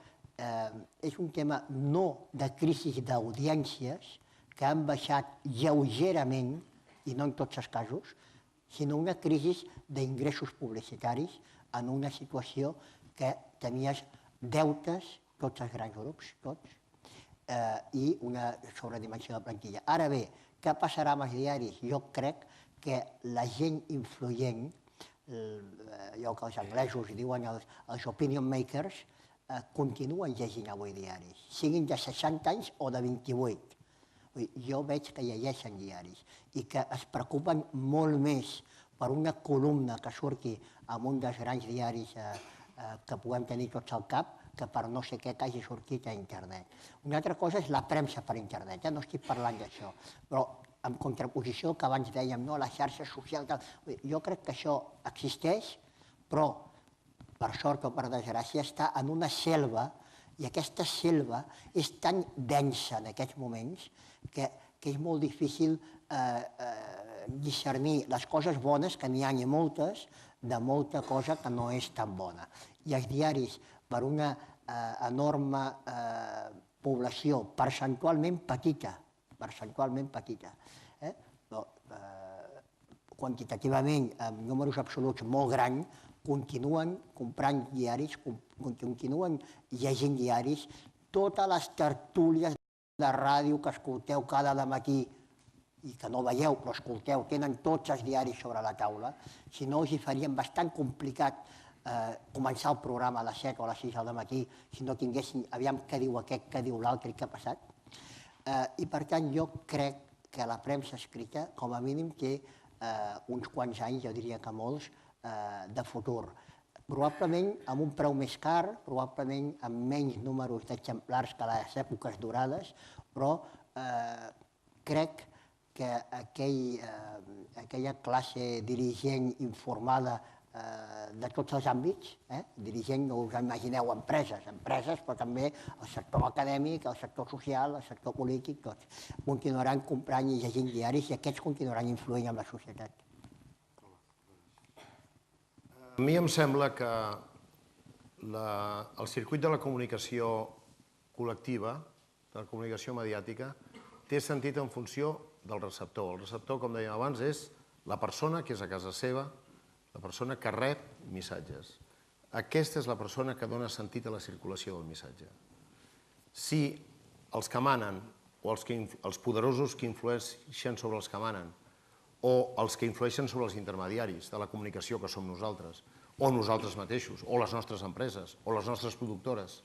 és un tema no de crisi d'audiències que han baixat lleugerament, i no en tots els casos, sinó una crisi d'ingressos publicitaris en una situació que tenies deutes, tots els grans grups, tots, i una sobredimensió de plantilla. Ara bé, què passarà amb els diaris? Jo crec que la gent influent, allò que els anglesos diuen els opinion makers, continuen llegint avui diaris, siguin de 60 anys o de 28. Jo veig que llegeixen diaris i que es preocupen molt més per una columna que surti en un dels grans diaris que puguem tenir tots al cap que per no sé què que hagi sortit a internet. Una altra cosa és la premsa per internet, no estic parlant d'això, però en contraposició que abans dèiem, les xarxes socials, jo crec que això existeix, però per sort o per desgràcia, està en una selva i aquesta selva és tan densa en aquests moments que és molt difícil discernir les coses bones, que n'hi ha moltes, de molta cosa que no és tan bona. I els diaris, per una enorme població percentualment petita, quantitativament, amb números absoluts molt grans, continuen comprant diaris, continuen llegint diaris, totes les tertúlies de ràdio que escolteu cada matí i que no veieu però escolteu, tenen tots els diaris sobre la taula, si no us hi farien bastant complicat començar el programa a les 7 o a les 6 del matí si no tinguessin, aviam què diu aquest, què diu l'altre i què ha passat. I per tant jo crec que la premsa escrita com a mínim té uns quants anys, jo diria que molts, de futur. Probablement amb un preu més car, probablement amb menys números d'exemplars que les èpoques dorades, però crec que aquella classe dirigent informada de tots els àmbits, dirigent, no us imagineu empreses, però també el sector acadèmic, el sector social, el sector polític, tots continuaran comprant i llegint diaris i aquests continuaran influint en la societat. A mi em sembla que el circuit de la comunicació col·lectiva, de la comunicació mediàtica, té sentit en funció del receptor. El receptor, com dèiem abans, és la persona que és a casa seva, la persona que rep missatges. Aquesta és la persona que dona sentit a la circulació del missatge. Si els que manen o els poderosos que influeixen sobre els que manen o els que influeixen sobre els intermediaris de la comunicació que som nosaltres, o nosaltres mateixos, o les nostres empreses, o les nostres productores,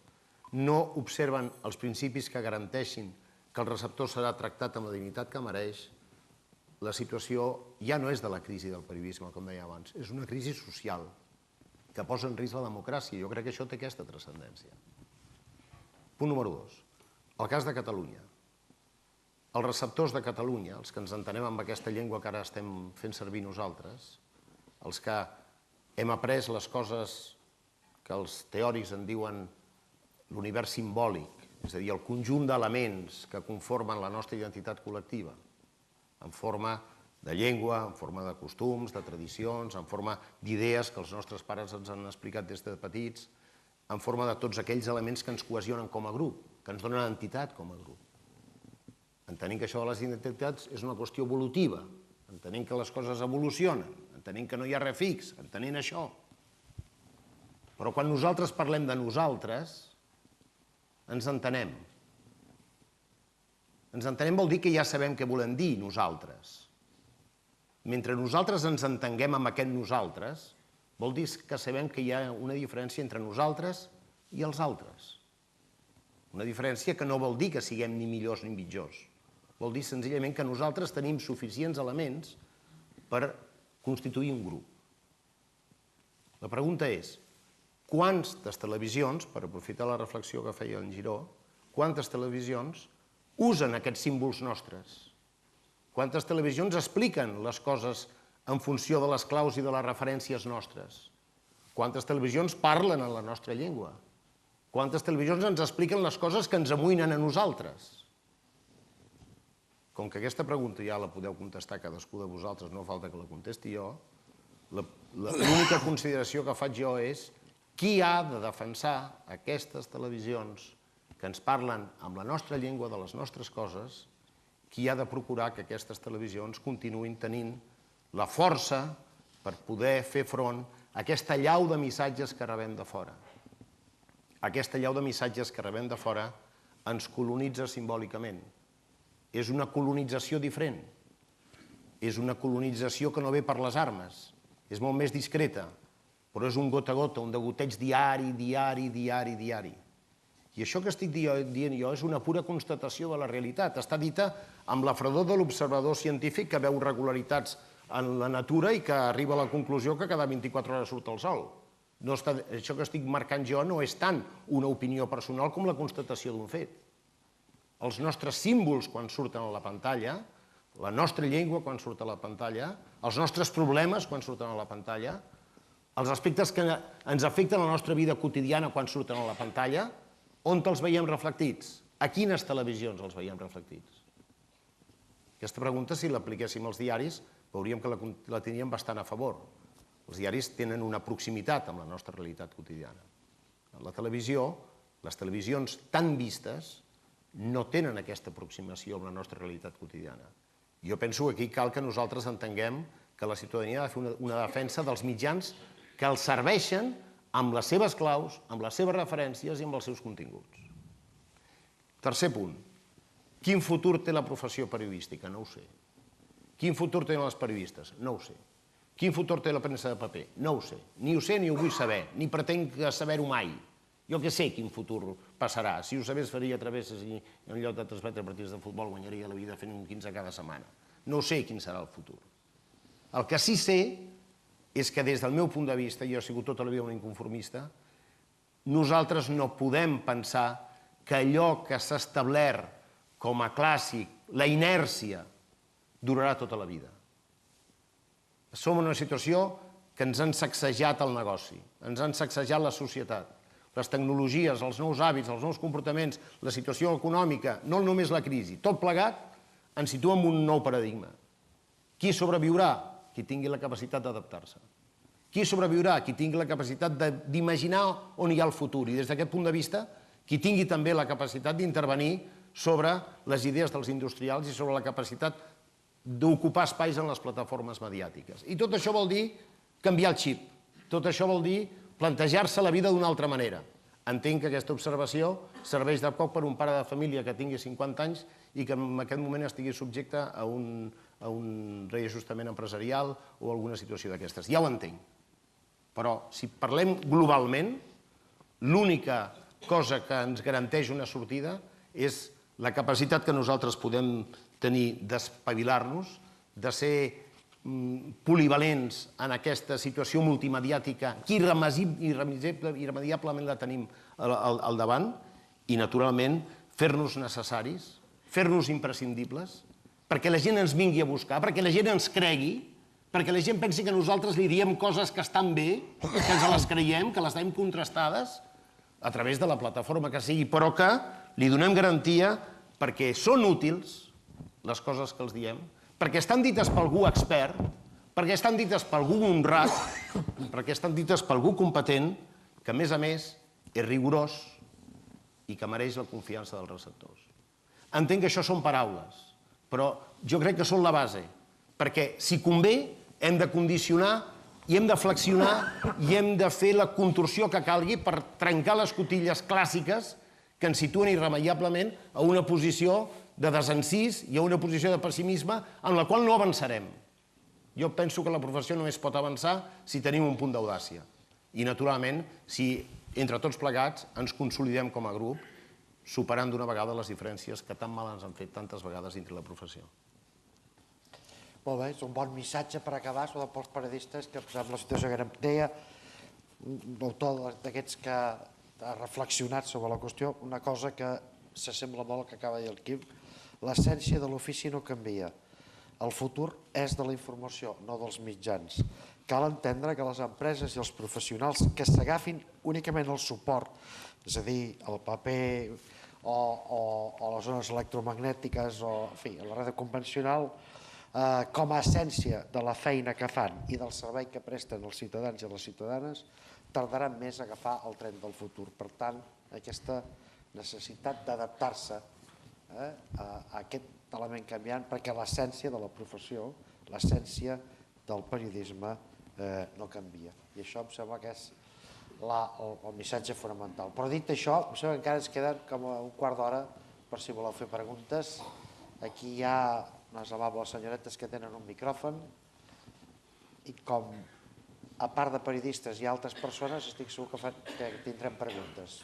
no observen els principis que garanteixin que el receptor serà tractat amb la dignitat que mereix, la situació ja no és de la crisi del periodisme, com deia abans, és una crisi social que posa en risc la democràcia. Jo crec que això té aquesta transcendència. Punt número 2. El cas de Catalunya. Els receptors de Catalunya, els que ens entenem amb aquesta llengua que ara estem fent servir nosaltres, els que hem après les coses que els teòrics en diuen l'univers simbòlic, és a dir, el conjunt d'elements que conformen la nostra identitat col·lectiva, en forma de llengua, en forma de costums, de tradicions, en forma d'idees que els nostres pares ens han explicat des de petits, en forma de tots aquells elements que ens cohesionen com a grup, que ens donen entitat com a grup. Entenem que això de les identitats és una qüestió evolutiva, entenent que les coses evolucionen, entenent que no hi ha res fix, entenent això. Però quan nosaltres parlem de nosaltres, ens entenem. Ens entenem vol dir que ja sabem què volem dir nosaltres. Mentre nosaltres ens entenguem amb aquest nosaltres, vol dir que sabem que hi ha una diferència entre nosaltres i els altres. Una diferència que no vol dir que siguem ni millors ni pitjors. Vol dir senzillament que nosaltres tenim suficients elements per constituir un grup. La pregunta és, quantes televisions, per aprofitar la reflexió que feia en Giró, quantes televisions usen aquests símbols nostres? Quantes televisions expliquen les coses en funció de les claus i de les referències nostres? Quantes televisions parlen en la nostra llengua? Quantes televisions ens expliquen les coses que ens amoïnen a nosaltres? Com que aquesta pregunta ja la podeu contestar cadascú de vosaltres, no falta que la contesti jo, l'única consideració que faig jo és qui ha de defensar aquestes televisions que ens parlen amb la nostra llengua de les nostres coses, qui ha de procurar que aquestes televisions continuïn tenint la força per poder fer front a aquesta llau de missatges que rebem de fora. Aquesta llau de missatges que rebem de fora ens colonitza simbòlicament. És una colonització diferent. És una colonització que no ve per les armes. És molt més discreta, però és un gota a gota, un degoteig diari. I això que estic dient jo és una pura constatació de la realitat. Està dita amb la fredor de l'observador científic que veu regularitats en la natura i que arriba a la conclusió que cada 24 hores surt el sol. Això que estic marcant jo no és tant una opinió personal com la constatació d'un fet. Els nostres símbols quan surten a la pantalla, la nostra llengua quan surt a la pantalla, els nostres problemes quan surten a la pantalla, els aspectes que ens afecten a la nostra vida quotidiana quan surten a la pantalla, on els veiem reflectits? A quines televisions els veiem reflectits? Aquesta pregunta, si l'apliquéssim als diaris, veuríem que la teníem bastant a favor. Els diaris tenen una proximitat amb la nostra realitat quotidiana. La televisió, les televisions tan vistes, no tenen aquesta aproximació amb la nostra realitat quotidiana. Jo penso que aquí cal que nosaltres entenguem que la ciutadania ha de fer una defensa dels mitjans que els serveixen amb les seves claus, amb les seves referències i amb els seus continguts. Tercer punt. Quin futur té la professió periodística? No ho sé. Quin futur tenen els periodistes? No ho sé. Quin futur té la premsa de paper? No ho sé. Ni ho sé ni ho vull saber, ni pretenc saber-ho mai. Jo que sé quin futur passarà. Si ho sabés faria travesses i en lloc de transmetre partits de futbol guanyaria la vida fent un 15 cada setmana. No sé quin serà el futur. El que sí sé és que des del meu punt de vista, jo he sigut tota la vida un inconformista, nosaltres no podem pensar que allò que s'ha establert com a clàssic, la inèrcia, durarà tota la vida. Som en una situació que ens han sacsejat el negoci, ens han sacsejat la societat. Les tecnologies, els nous hàbits, els nous comportaments, la situació econòmica, no només la crisi, tot plegat ens situa en un nou paradigma. Qui sobreviurà? Qui tingui la capacitat d'adaptar-se. Qui sobreviurà? Qui tingui la capacitat d'imaginar on hi ha el futur. I des d'aquest punt de vista, qui tingui també la capacitat d'intervenir sobre les idees dels industrials i sobre la capacitat d'ocupar espais en les plataformes mediàtiques. I tot això vol dir canviar el xip. Tot això vol dir plantejar-se la vida d'una altra manera. Entenc que aquesta observació serveix de cop per un pare de família que tingui 50 anys i que en aquest moment estigui subjecte a un reajustament empresarial o alguna situació d'aquestes. Ja ho entenc. Però si parlem globalment, l'única cosa que ens garanteix una sortida és la capacitat que nosaltres podem tenir d'espavilar-nos, de ser polivalents en aquesta situació multimediàtica que irremediablement la tenim al davant i, naturalment, fer-nos necessaris, fer-nos imprescindibles, perquè la gent ens vingui a buscar, perquè la gent ens cregui, perquè la gent pensi que nosaltres li diem coses que estan bé, que ens les creiem, que les tenim contrastades, a través de la plataforma que sigui, però que li donem garantia perquè són útils les coses que els diem, perquè estan dites per algú expert, perquè estan dites per algú honrat, perquè estan dites per algú competent, que a més és rigorós i que mereix la confiança dels receptors. Entenc que això són paraules, però jo crec que són la base. Perquè si convé hem de condicionar i hem de flexionar i hem de fer la contorsió que calgui per trencar les cotilles clàssiques que ens situen irremeiablement a una posició de desencís i a una posició de pessimisme en la qual no avançarem. Jo penso que la professió només pot avançar si tenim un punt d'audàcia. I, naturalment, si entre tots plegats ens consolidem com a grup, superant d'una vegada les diferències que tan mal ens han fet tantes vegades dintre la professió. Molt bé, és un bon missatge per acabar, sobretot pels periodistes, que amb la situació que em deia, un autor d'aquests que ha reflexionat sobre la qüestió, una cosa que s'assembla molt al que acaba de dir el Quim, l'essència de l'ofici no canvia. El futur és de la informació, no dels mitjans. Cal entendre que les empreses i els professionals que s'agafin únicament el suport, és a dir, el paper o les zones electromagnètiques o, en fi, la ràdio convencional, com a essència de la feina que fan i del servei que presten els ciutadans i les ciutadanes, tardaran més a agafar el tren del futur. Per tant, aquesta necessitat d'adaptar-se a aquest element canviant, perquè l'essència de la professió, l'essència del periodisme no canvia. I això em sembla que és el missatge fonamental. Però dit això, em sembla que encara ens queda com un quart d'hora per si voleu fer preguntes. Aquí hi ha unes amables senyoretes que tenen un micròfon i com a part de periodistes i altres persones estic segur que tindrem preguntes.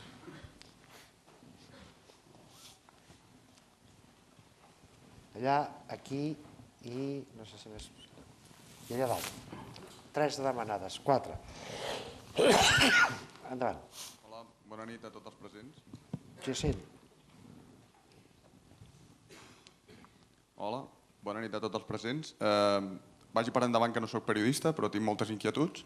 Allà, aquí i no sé si més... I allà dalt. 3 demanades, 4. Endavant. Hola, bona nit a tots els presents. Sí, sí. Hola, bona nit a tots els presents. Vagi per endavant que no soc periodista, però tinc moltes inquietuds.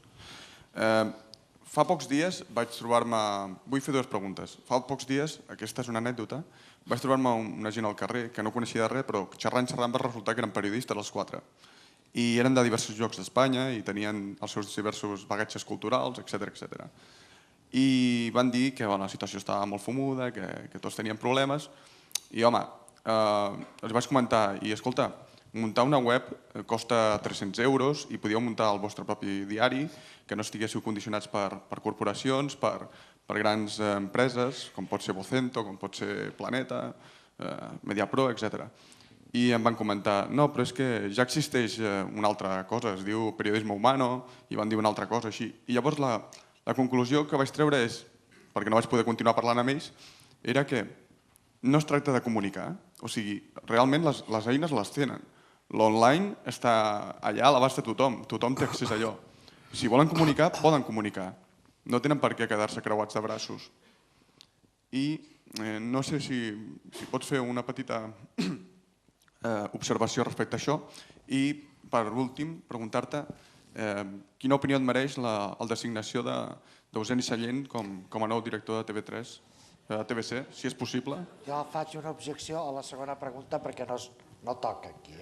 Fa pocs dies vaig trobar-me... Vull fer 2 preguntes. Fa pocs dies, aquesta és una anècdota, vaig trobar-me una gent al carrer que no coneixia de res, però xerrant va resultar que eren periodistes els 4. I eren de diversos llocs d'Espanya i tenien els seus diversos bagatges culturals, etc. I van dir que la situació estava molt fumuda, que tots tenien problemes. I, home, els vaig comentar, i escolta, muntar una web costa 300 euros i podíeu muntar el vostre propi diari, que no estiguéssiu condicionats per corporacions, per grans empreses, com pot ser Vocento, com pot ser Planeta, Mediapro, etc. I em van comentar, no, però és que ja existeix una altra cosa, es diu periodisme humano, i van dir una altra cosa així. I llavors la conclusió que vaig treure és, perquè no vaig poder continuar parlant amb ells, era que no es tracta de comunicar, o sigui, realment les eines les tenen. L'online està allà a l'abast de tothom, tothom té accés a allò. Si volen comunicar, poden comunicar. No tenen per què quedar-se creuats de braços. I no sé si pots fer una petita observació respecte a això. I, per últim, preguntar-te quina opinió et mereix la designació d'Eugeni Sallent com a nou director de TV3, TVC, si és possible. Jo faig una objecció a la segona pregunta perquè no toca aquí.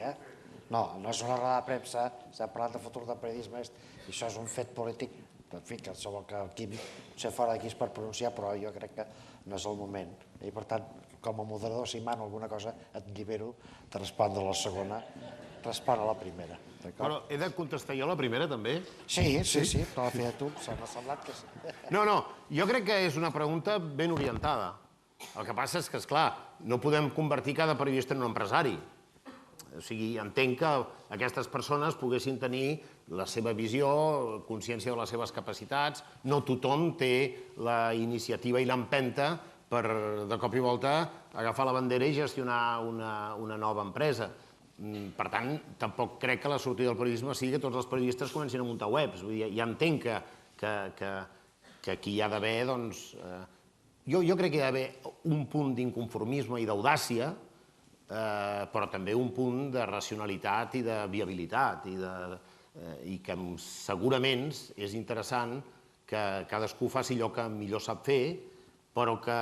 No és una roda de premsa, estem parlant de futur del periodisme i això és un fet polític, en fi, que segur que el Quim potser fora d'aquí és per pronunciar, però jo crec que no és el moment. I per tant, com a moderador, si mano alguna cosa, et llibero de respondre a la segona, respon a la primera. Bueno, he de contestar jo la primera, també? Sí, te la feia tu, m'ha semblat que sí. No, jo crec que és una pregunta ben orientada. El que passa és que, esclar, no podem convertir cada periodista en un empresari. O sigui, entenc que aquestes persones poguessin tenir la seva visió, consciència de les seves capacitats. No tothom té la iniciativa i l'empenta per, de cop i volta, agafar la bandera i gestionar una nova empresa. Per tant, tampoc crec que la sortida del periodisme sigui que tots els periodistes comencin a muntar webs. Ja entenc que aquí hi ha d'haver, doncs... Jo crec que hi ha d'haver un punt d'inconformisme i d'audàcia, però també un punt de racionalitat i de viabilitat, i que segurament és interessant que cadascú faci allò que millor sap fer, però que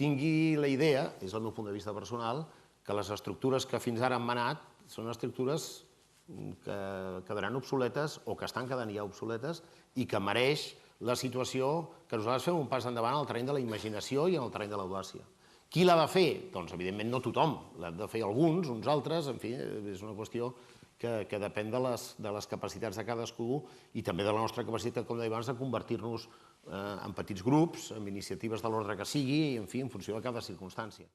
tingui la idea, és el meu punt de vista personal, que les estructures que fins ara han manat són estructures que quedaran obsoletes o que estan quedant ja obsoletes i que mereix la situació que nosaltres fem un pas endavant al terreny de la imaginació i en el terreny de l'audàcia. Qui l'ha de fer? Doncs, evidentment, no tothom. L'ha de fer alguns, uns altres, en fi, és una qüestió que depèn de les capacitats de cadascú i també de la nostra capacitat, com deia abans, de convertir-nos en petits grups, en iniciatives de l'ordre que sigui, en fi, en funció de cada circumstància.